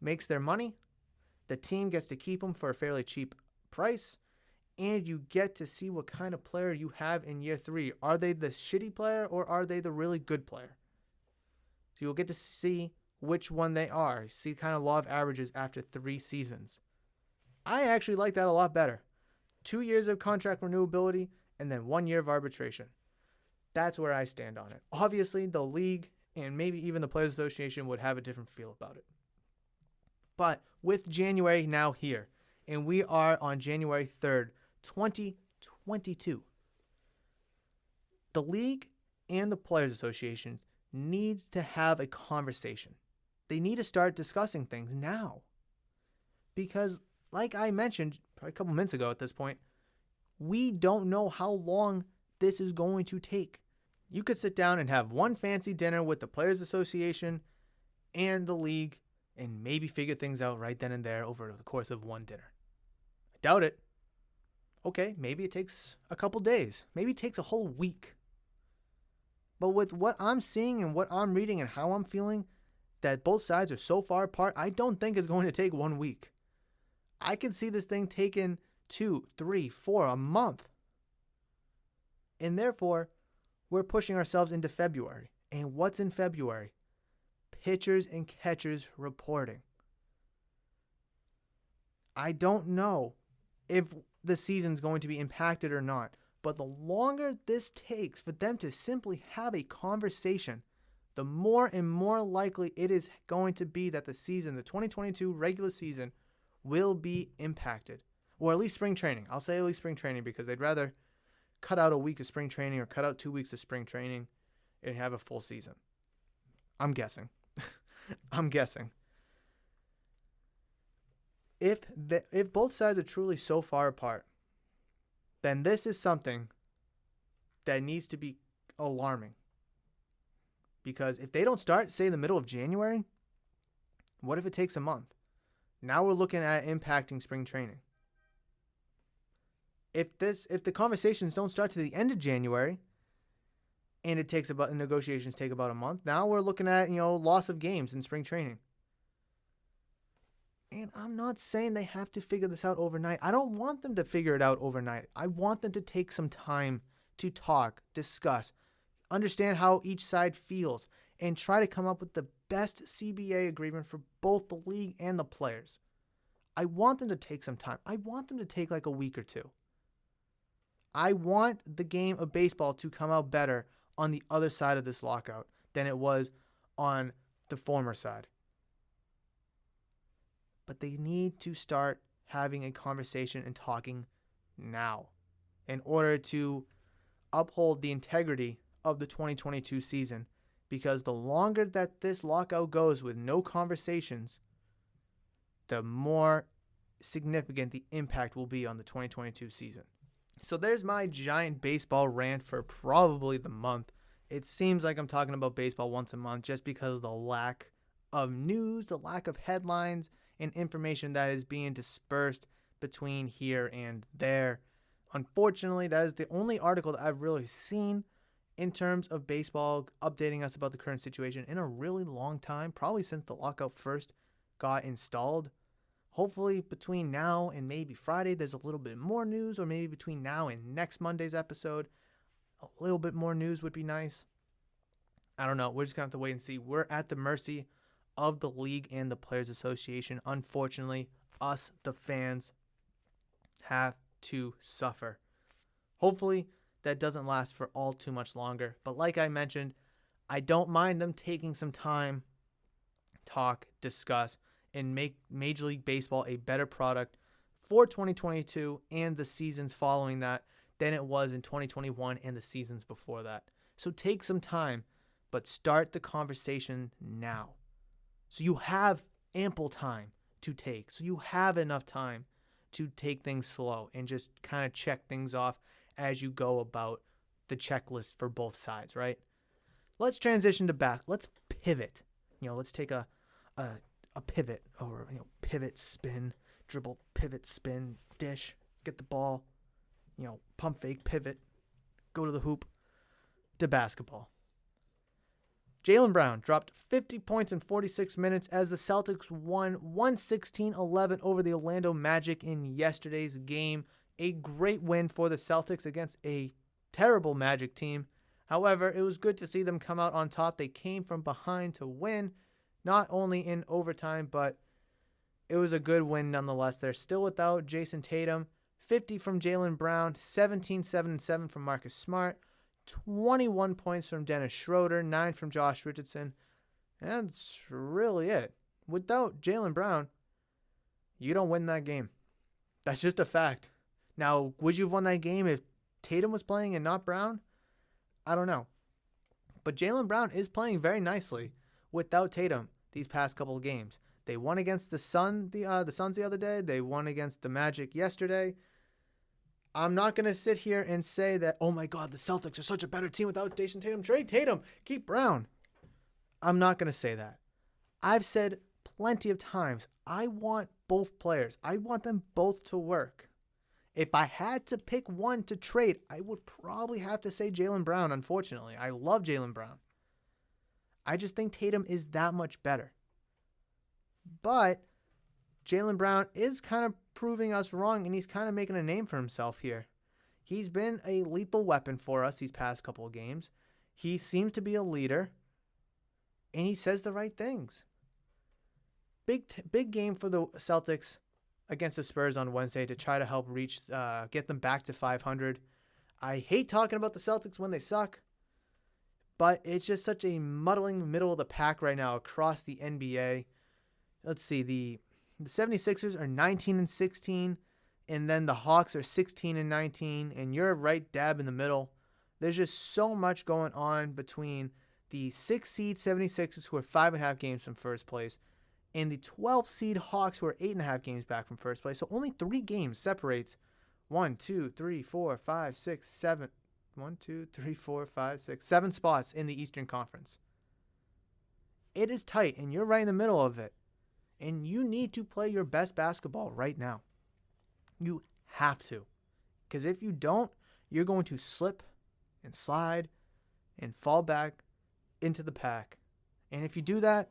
makes their money. The team gets to keep them for a fairly cheap price. And you get to see what kind of player you have in year 3. Are they the shitty player or are they the really good player? So you'll get to see which one they are. See kind of law of averages after 3 seasons. I actually like that a lot better. 2 years of contract renewability and then 1 year of arbitration. That's where I stand on it. Obviously, the league and maybe even the Players Association would have a different feel about it. But with January now here, and we are on January 3rd, 2022, the league and the Players Association needs to have a conversation. They need to start discussing things now. Because, like I mentioned probably a couple minutes ago at this point, we don't know how long this is going to take. You could sit down and have one fancy dinner with the Players Association and the league and maybe figure things out right then and there over the course of one dinner. I doubt it. Okay, maybe it takes a couple days. Maybe it takes a whole week. But with what I'm seeing and what I'm reading and how I'm feeling, that both sides are so far apart, I don't think it's going to take 1 week. I can see this thing taking 2, 3, 4, a month. And therefore, we're pushing ourselves into February. And what's in February? Pitchers and catchers reporting. I don't know if the season's going to be impacted or not. But the longer this takes for them to simply have a conversation, the more and more likely it is going to be that the 2022 regular season, will be impacted. Or at least spring training. I'll say at least spring training because they'd rather cut out a week of spring training or cut out 2 weeks of spring training and have a full season. I'm guessing. I'm guessing. If both sides are truly so far apart, then this is something that needs to be alarming. Because if they don't start, say, in the middle of January, what if it takes a month? Now we're looking at impacting spring training. If the conversations don't start to the end of January, and negotiations take about a month, now we're looking at, loss of games in spring training. And I'm not saying they have to figure this out overnight. I don't want them to figure it out overnight. I want them to take some time to talk, discuss, understand how each side feels, and try to come up with the best CBA agreement for both the league and the players. I want them to take some time. I want them to take like a week or two. I want the game of baseball to come out better on the other side of this lockout than it was on the former side. But they need to start having a conversation and talking now in order to uphold the integrity of the 2022 season. Because the longer that this lockout goes with no conversations, the more significant the impact will be on the 2022 season. So there's my giant baseball rant for probably the month. It seems like I'm talking about baseball once a month just because of the lack of news, the lack of headlines, and information that is being dispersed between here and there. Unfortunately, that is the only article that I've really seen in terms of baseball updating us about the current situation in a really long time, probably since the lockout first got installed. Hopefully between now and maybe Friday, there's a little bit more news, or maybe between now and next Monday's episode, a little bit more news would be nice. I don't know. We're just going to have to wait and see. We're at the mercy of the league and the Players Association. Unfortunately, us, the fans, have to suffer. Hopefully, that doesn't last for all too much longer. But like I mentioned, I don't mind them taking some time, talk, discuss, and make Major League Baseball a better product for 2022 and the seasons following that than it was in 2021 and the seasons before that. So take some time, but start the conversation now. So you have ample time to take. So you have enough time to take things slow and just kind of check things off as you go about the checklist for both sides, right? Let's transition to back. Let's pivot. Let's take a pivot or pivot, spin, dribble, pivot, spin, dish, get the ball, pump fake, pivot, go to the hoop, to basketball. Jaylen Brown dropped 50 points in 46 minutes as the Celtics won 116-11 over the Orlando Magic in yesterday's game. A great win for the Celtics against a terrible Magic team. However, it was good to see them come out on top. They came from behind to win, not only in overtime, but it was a good win nonetheless. They're still without Jason Tatum. 50 from Jaylen Brown, 17, 7, and 7 from Marcus Smart. 21 points from Dennis Schroeder, 9 from Josh Richardson. And that's really it. Without Jaylen Brown, you don't win that game. That's just a fact. Now, would you have won that game if Tatum was playing and not Brown? I don't know. But Jaylen Brown is playing very nicely without Tatum these past couple of games. They won against the Suns the other day. They won against the Magic yesterday. I'm not going to sit here and say that, oh my God, the Celtics are such a better team without Jason Tatum. Trade Tatum. Keep Brown. I'm not going to say that. I've said plenty of times, I want both players. I want them both to work. If I had to pick one to trade, I would probably have to say Jaylen Brown, unfortunately. I love Jaylen Brown. I just think Tatum is that much better. But Jaylen Brown is kind of proving us wrong, and he's kind of making a name for himself here. He's been a lethal weapon for us these past couple of games. He seems to be a leader, and he says the right things. Big game for the Celtics against the Spurs on Wednesday to try to help get them back to 500. I hate talking about the Celtics when they suck, but it's just such a muddling middle of the pack right now across the NBA. Let's see, the 76ers are 19-16, and then the Hawks are 16-19, and you're right dab in the middle. There's just so much going on between the 6 seed 76ers, who are 5.5 games from first place, and the 12 seed Hawks, who are 8.5 games back from first place. So only 3 games separates 7 spots in the Eastern Conference. It is tight, and you're right in the middle of it. And you need to play your best basketball right now. You have to. Because if you don't, you're going to slip and slide and fall back into the pack. And if you do that,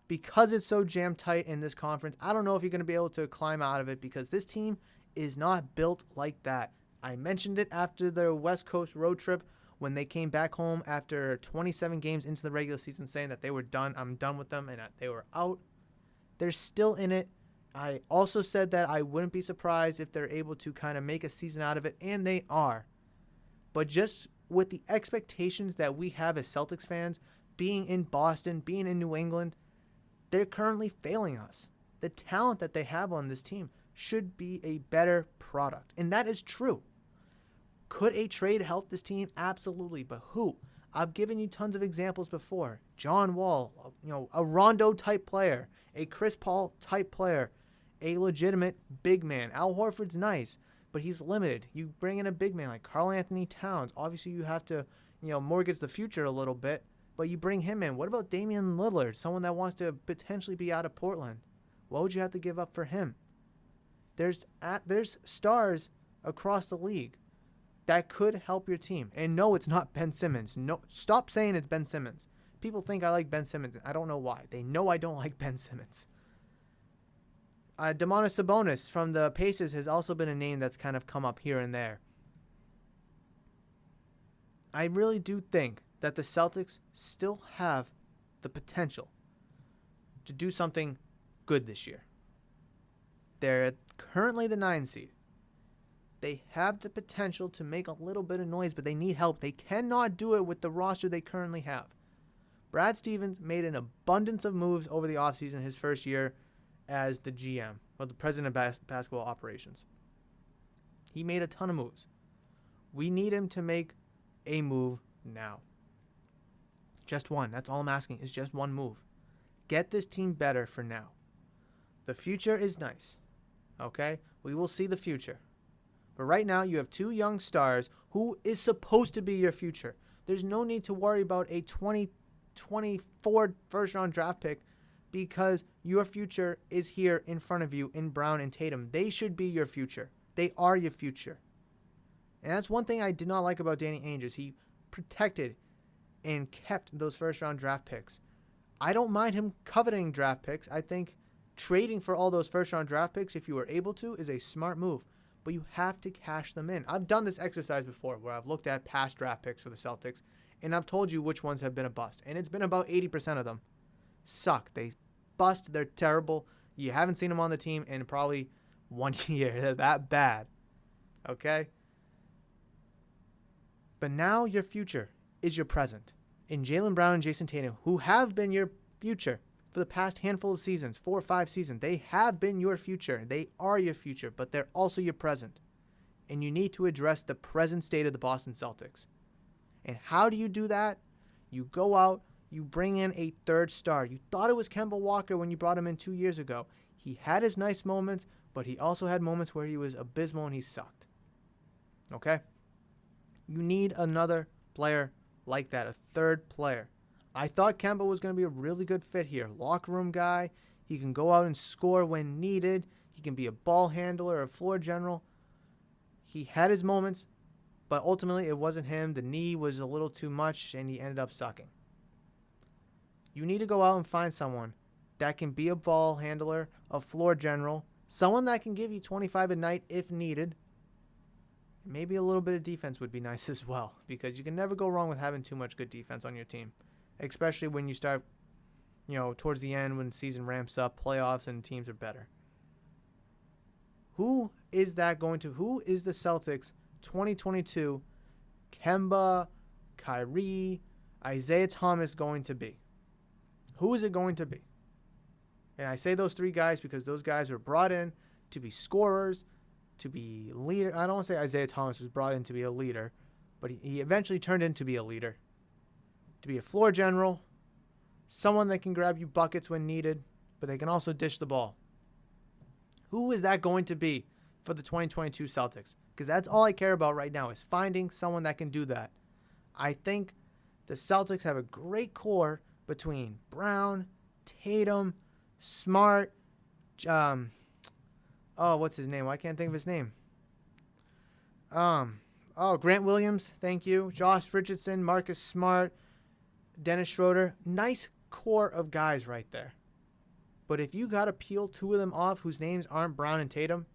because it's so jam tight in this conference, I don't know if you're going to be able to climb out of it, because this team is not built like that. I mentioned it after their West Coast road trip when they came back home after 27 games into the regular season, saying that they were done. I'm done with them, and they were out. They're still in it. I also said that I wouldn't be surprised if they're able to kind of make a season out of it, and they are. But just with the expectations that we have as Celtics fans, being in Boston, being in New England, they're currently failing us. The talent that they have on this team should be a better product, and that is true. Could a trade help this team? Absolutely, but who? I've given you tons of examples before. John Wall, a Rondo type player, a Chris Paul type player, a legitimate big man. Al Horford's nice, but he's limited. You bring in a big man like Karl Anthony Towns. Obviously, you have to, mortgage the future a little bit, but you bring him in. What about Damian Lillard, someone that wants to potentially be out of Portland? What would you have to give up for him? There's stars across the league that could help your team. And no, it's not Ben Simmons. No, stop saying it's Ben Simmons. People think I like Ben Simmons. I don't know why. They know I don't like Ben Simmons. Domantas Sabonis from the Pacers has also been a name that's kind of come up here and there. I really do think that the Celtics still have the potential to do something good this year. They're currently the 9 seed. They have the potential to make a little bit of noise, but they need help. They cannot do it with the roster they currently have. Brad Stevens made an abundance of moves over the offseason his first year as the GM, or the president of basketball operations. He made a ton of moves. We need him to make a move now. Just one. That's all I'm asking, is just one move. Get this team better for now. The future is nice. Okay? We will see the future. But right now, you have 2 young stars who is supposed to be your future. There's no need to worry about a 2024 first-round draft pick, because your future is here in front of you in Brown and Tatum. They should be your future. They are your future. And that's one thing I did not like about Danny Ainge, is he protected and kept those first-round draft picks. I don't mind him coveting draft picks. I think trading for all those first-round draft picks, if you were able to, is a smart move. But you have to cash them in. I've done this exercise before where I've looked at past draft picks for the Celtics, and I've told you which ones have been a bust. And it's been about 80% of them suck. They bust. They're terrible. You haven't seen them on the team in probably 1 year. They're that bad. Okay? But now your future is your present. In Jaylen Brown and Jason Tatum, who have been your future for the past handful of seasons, 4 or 5 seasons. They have been your future. They are your future, but they're also your present. And you need to address the present state of the Boston Celtics. And how do you do that? You go out, you bring in a third star. You thought it was Kemba Walker when you brought him in 2 years ago. He had his nice moments, but he also had moments where he was abysmal and he sucked. Okay? You need another player like that, a third player. I thought Kemba was going to be a really good fit here. Locker room guy. He can go out and score when needed. He can be a ball handler, a floor general. He had his moments, but ultimately it wasn't him. The knee was a little too much, and he ended up sucking. You need to go out and find someone that can be a ball handler, a floor general, someone that can give you 25 a night if needed. Maybe a little bit of defense would be nice as well, because you can never go wrong with having too much good defense on your team. Especially when you start, towards the end, when the season ramps up, playoffs, and teams are better. Who is the Celtics 2022 Kemba, Kyrie, Isaiah Thomas going to be? Who is it going to be? And I say those three guys because those guys were brought in to be scorers, to be leader. I don't want to say Isaiah Thomas was brought in to be a leader, but he eventually turned into be a leader, to be a floor general, someone that can grab you buckets when needed, but they can also dish the ball. Who is that going to be for the 2022 Celtics? Because that's all I care about right now is finding someone that can do that. I think the Celtics have a great core between Brown, Tatum, Smart, what's his name? I can't think of his name. Grant Williams, thank you. Josh Richardson, Marcus Smart, Dennis Schroeder. Nice core of guys right there. But if you got to peel two of them off whose names aren't Brown and Tatum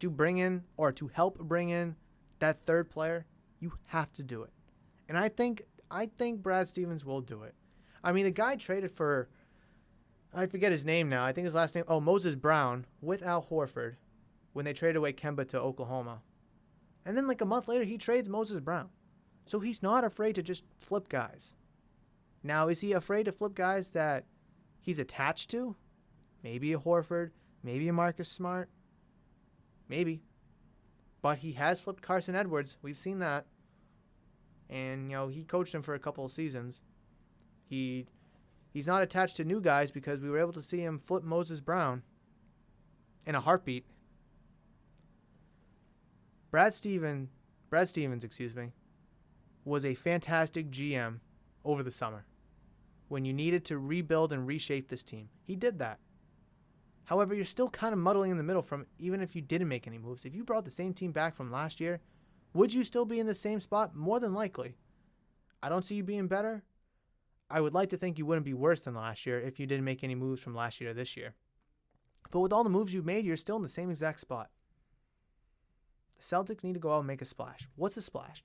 to bring in or to help bring in that third player, you have to do it. And I think Brad Stevens will do it. I mean, the guy traded for, I forget his name now. I think his last name, Moses Brown with Al Horford when they traded away Kemba to Oklahoma. And then like a month later, he trades Moses Brown. So he's not afraid to just flip guys. Now, is he afraid to flip guys that he's attached to? Maybe a Horford, maybe a Marcus Smart. Maybe. But he has flipped Carson Edwards. We've seen that. And, he coached him for a couple of seasons. He's not attached to new guys because we were able to see him flip Moses Brown in a heartbeat. Brad Stevens, was a fantastic GM over the summer when you needed to rebuild and reshape this team. He did that. However, you're still kind of muddling in the middle from even if you didn't make any moves. If you brought the same team back from last year, would you still be in the same spot? More than likely. I don't see you being better. I would like to think you wouldn't be worse than last year if you didn't make any moves from last year to this year. But with all the moves you've made, you're still in the same exact spot. The Celtics need to go out and make a splash. What's a splash?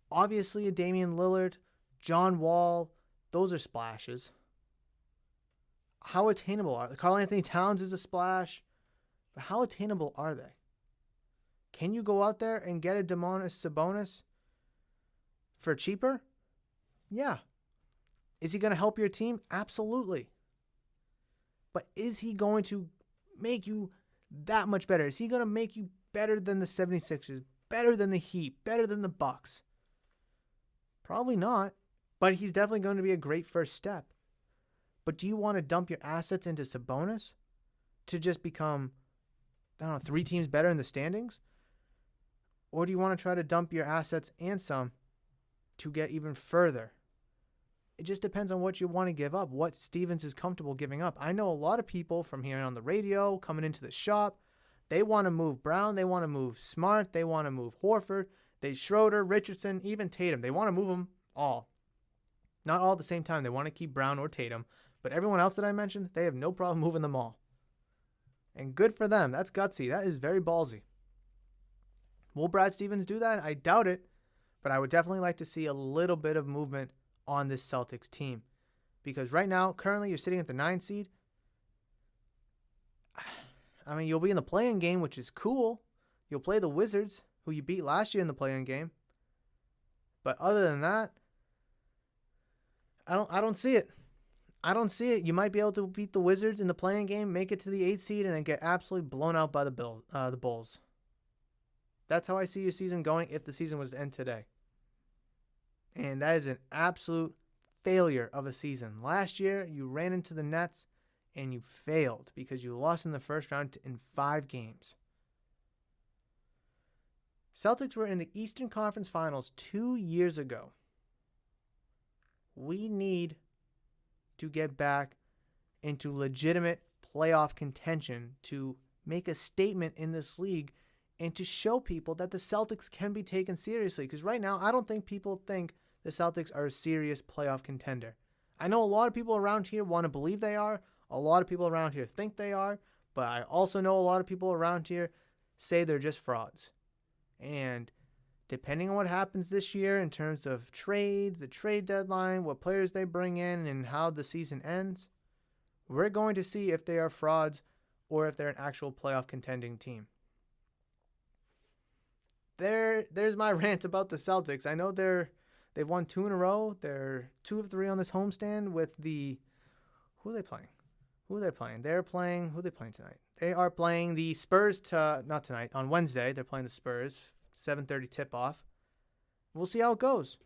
Obviously, a Damian Lillard, John Wall, those are splashes. How attainable are they? Karl Anthony Towns is a splash. But how attainable are they? Can you go out there and get a Domantas Sabonis for cheaper? Yeah. Is he going to help your team? Absolutely. But is he going to make you that much better? Is he going to make you better than the 76ers, better than the Heat, better than the Bucks? Probably not. But he's definitely going to be a great first step. But do you want to dump your assets into Sabonis to just become, 3 teams better in the standings? Or do you want to try to dump your assets and some to get even further? It just depends on what you want to give up, what Stevens is comfortable giving up. I know a lot of people from hearing on the radio, coming into the shop, they want to move Brown, they want to move Smart, they want to move Horford, Schroeder, Richardson, even Tatum. They want to move them all. Not all at the same time. They want to keep Brown or Tatum. But everyone else that I mentioned, they have no problem moving them all. And good for them. That's gutsy. That is very ballsy. Will Brad Stevens do that? I doubt it. But I would definitely like to see a little bit of movement on this Celtics team. Because right now, currently, you're sitting at the 9 seed. I mean, you'll be in the play-in game, which is cool. You'll play the Wizards, who you beat last year in the play-in game. But other than that, I don't see it. I don't see it. You might be able to beat the Wizards in the play-in game, make it to the 8 seed, and then get absolutely blown out by the Bulls. That's how I see your season going if the season was to end today. And that is an absolute failure of a season. Last year, you ran into the Nets, and you failed because you lost in the first round in 5 games. Celtics were in the Eastern Conference Finals 2 years ago. We need to get back into legitimate playoff contention to make a statement in this league and to show people that the Celtics can be taken seriously. Because right now, I don't think people think the Celtics are a serious playoff contender. I know a lot of people around here want to believe they are. A lot of people around here think they are. But I also know a lot of people around here say they're just frauds. And depending on what happens this year in terms of trades, the trade deadline, what players they bring in, and how the season ends, we're going to see if they are frauds or if they're an actual playoff contending team. there's my rant about the Celtics. I know they've won 2 in a row. They're 2 of 3 on this homestand with who are they playing? Who are they playing? Who are they playing tonight? They are playing the Spurs not tonight, on Wednesday. They're playing the Spurs, 7:30 tip-off. We'll see how it goes.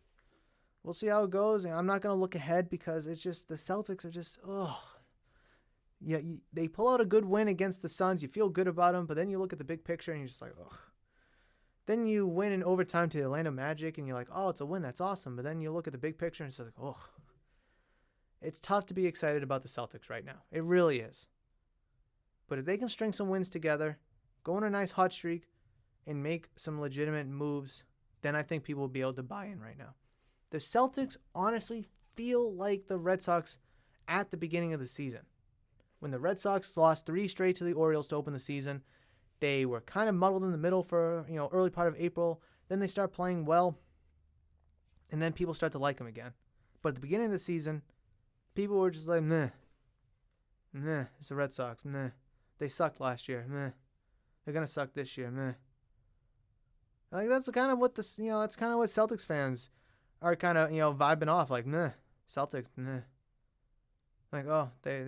And I'm not going to look ahead because it's just the Celtics are just, Yeah, they pull out a good win against the Suns. You feel good about them, but then you look at the big picture and you're just like, ugh. Then you win in overtime to the Orlando Magic and you're like, oh, it's a win. That's awesome. But then you look at the big picture and it's like, ugh. It's tough to be excited about the Celtics right now. It really is. But if they can string some wins together, go on a nice hot streak, and make some legitimate moves, then I think people will be able to buy in right now. The Celtics honestly feel like the Red Sox at the beginning of the season. When the Red Sox lost 3 straight to the Orioles to open the season, they were kind of muddled in the middle for, early part of April. Then they start playing well, and then people start to like them again. But at the beginning of the season, people were just like, meh, it's the Red Sox, meh. They sucked last year, meh. They're going to suck this year, meh. Like, that's kind of what that's kind of what Celtics fans are kind of, vibing off. Like, meh, Celtics, meh. Like, oh, they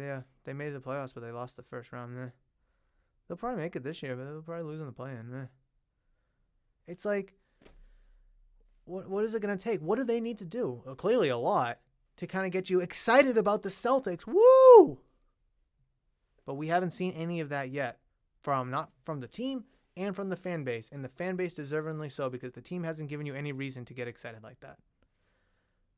made it to the playoffs, but they lost the first round, meh. They'll probably make it this year, but they'll probably lose in the play-in, meh. It's like, what is it going to take? What do they need to do? Well, clearly a lot to kind of get you excited about the Celtics. Woo! But we haven't seen any of that yet not from the team and from the fan base. And the fan base deservingly so, because the team hasn't given you any reason to get excited like that.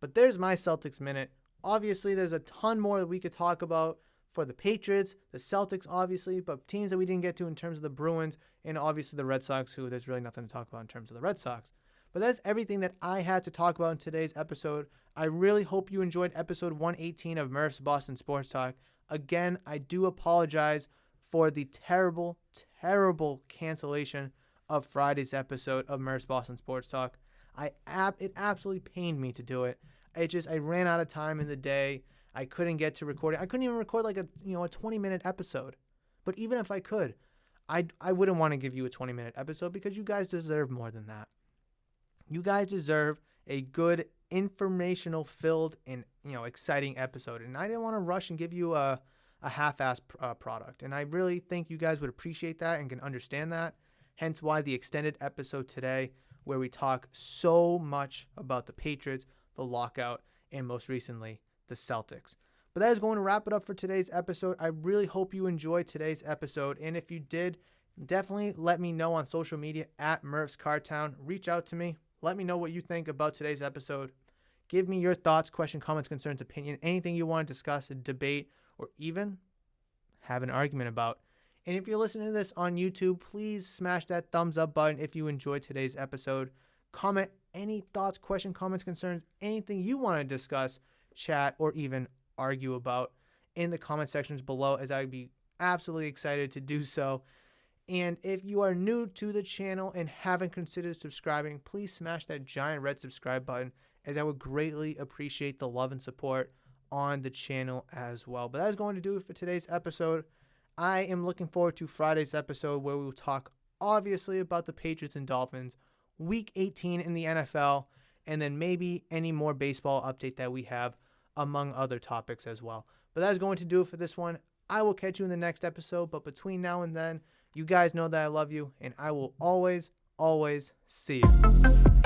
But there's my Celtics minute. Obviously, there's a ton more that we could talk about for the Patriots, the Celtics, obviously, but teams that we didn't get to in terms of the Bruins, and obviously the Red Sox, who there's really nothing to talk about in terms of the Red Sox. But that's everything that I had to talk about in today's episode. I really hope you enjoyed episode 118 of Murph's Boston Sports Talk. Again, I do apologize for the terrible, terrible cancellation of Friday's episode of Murph's Boston Sports Talk. It absolutely pained me to do it. I ran out of time in the day. I couldn't get to recording. I couldn't even record like a 20-minute episode. But even if I could, I wouldn't want to give you a 20-minute episode because you guys deserve more than that. You guys deserve a good, informational-filled, and exciting episode. And I didn't want to rush and give you a half-assed product. And I really think you guys would appreciate that and can understand that. Hence why the extended episode today, where we talk so much about the Patriots, the lockout, and most recently, the Celtics. But that is going to wrap it up for today's episode. I really hope you enjoyed today's episode. And if you did, definitely let me know on social media at Murph's Cartown. Reach out to me. Let me know what you think about today's episode. Give me your thoughts, questions, comments, concerns, opinion, anything you want to discuss, debate, or even have an argument about. And if you're listening to this on YouTube, please smash that thumbs up button if you enjoyed today's episode. Comment any thoughts, questions, comments, concerns, anything you want to discuss, chat, or even argue about in the comment sections below, as I'd be absolutely excited to do so. And if you are new to the channel and haven't considered subscribing, please smash that giant red subscribe button, as I would greatly appreciate the love and support on the channel as well. But that's going to do it for today's episode. I am looking forward to Friday's episode, where we will talk obviously about the Patriots and Dolphins, Week 18 in the NFL, and then maybe any more baseball update that we have, among other topics as well. But that's going to do it for this one. I will catch you in the next episode, but between now and then, you guys know that I love you, and I will always, always see you.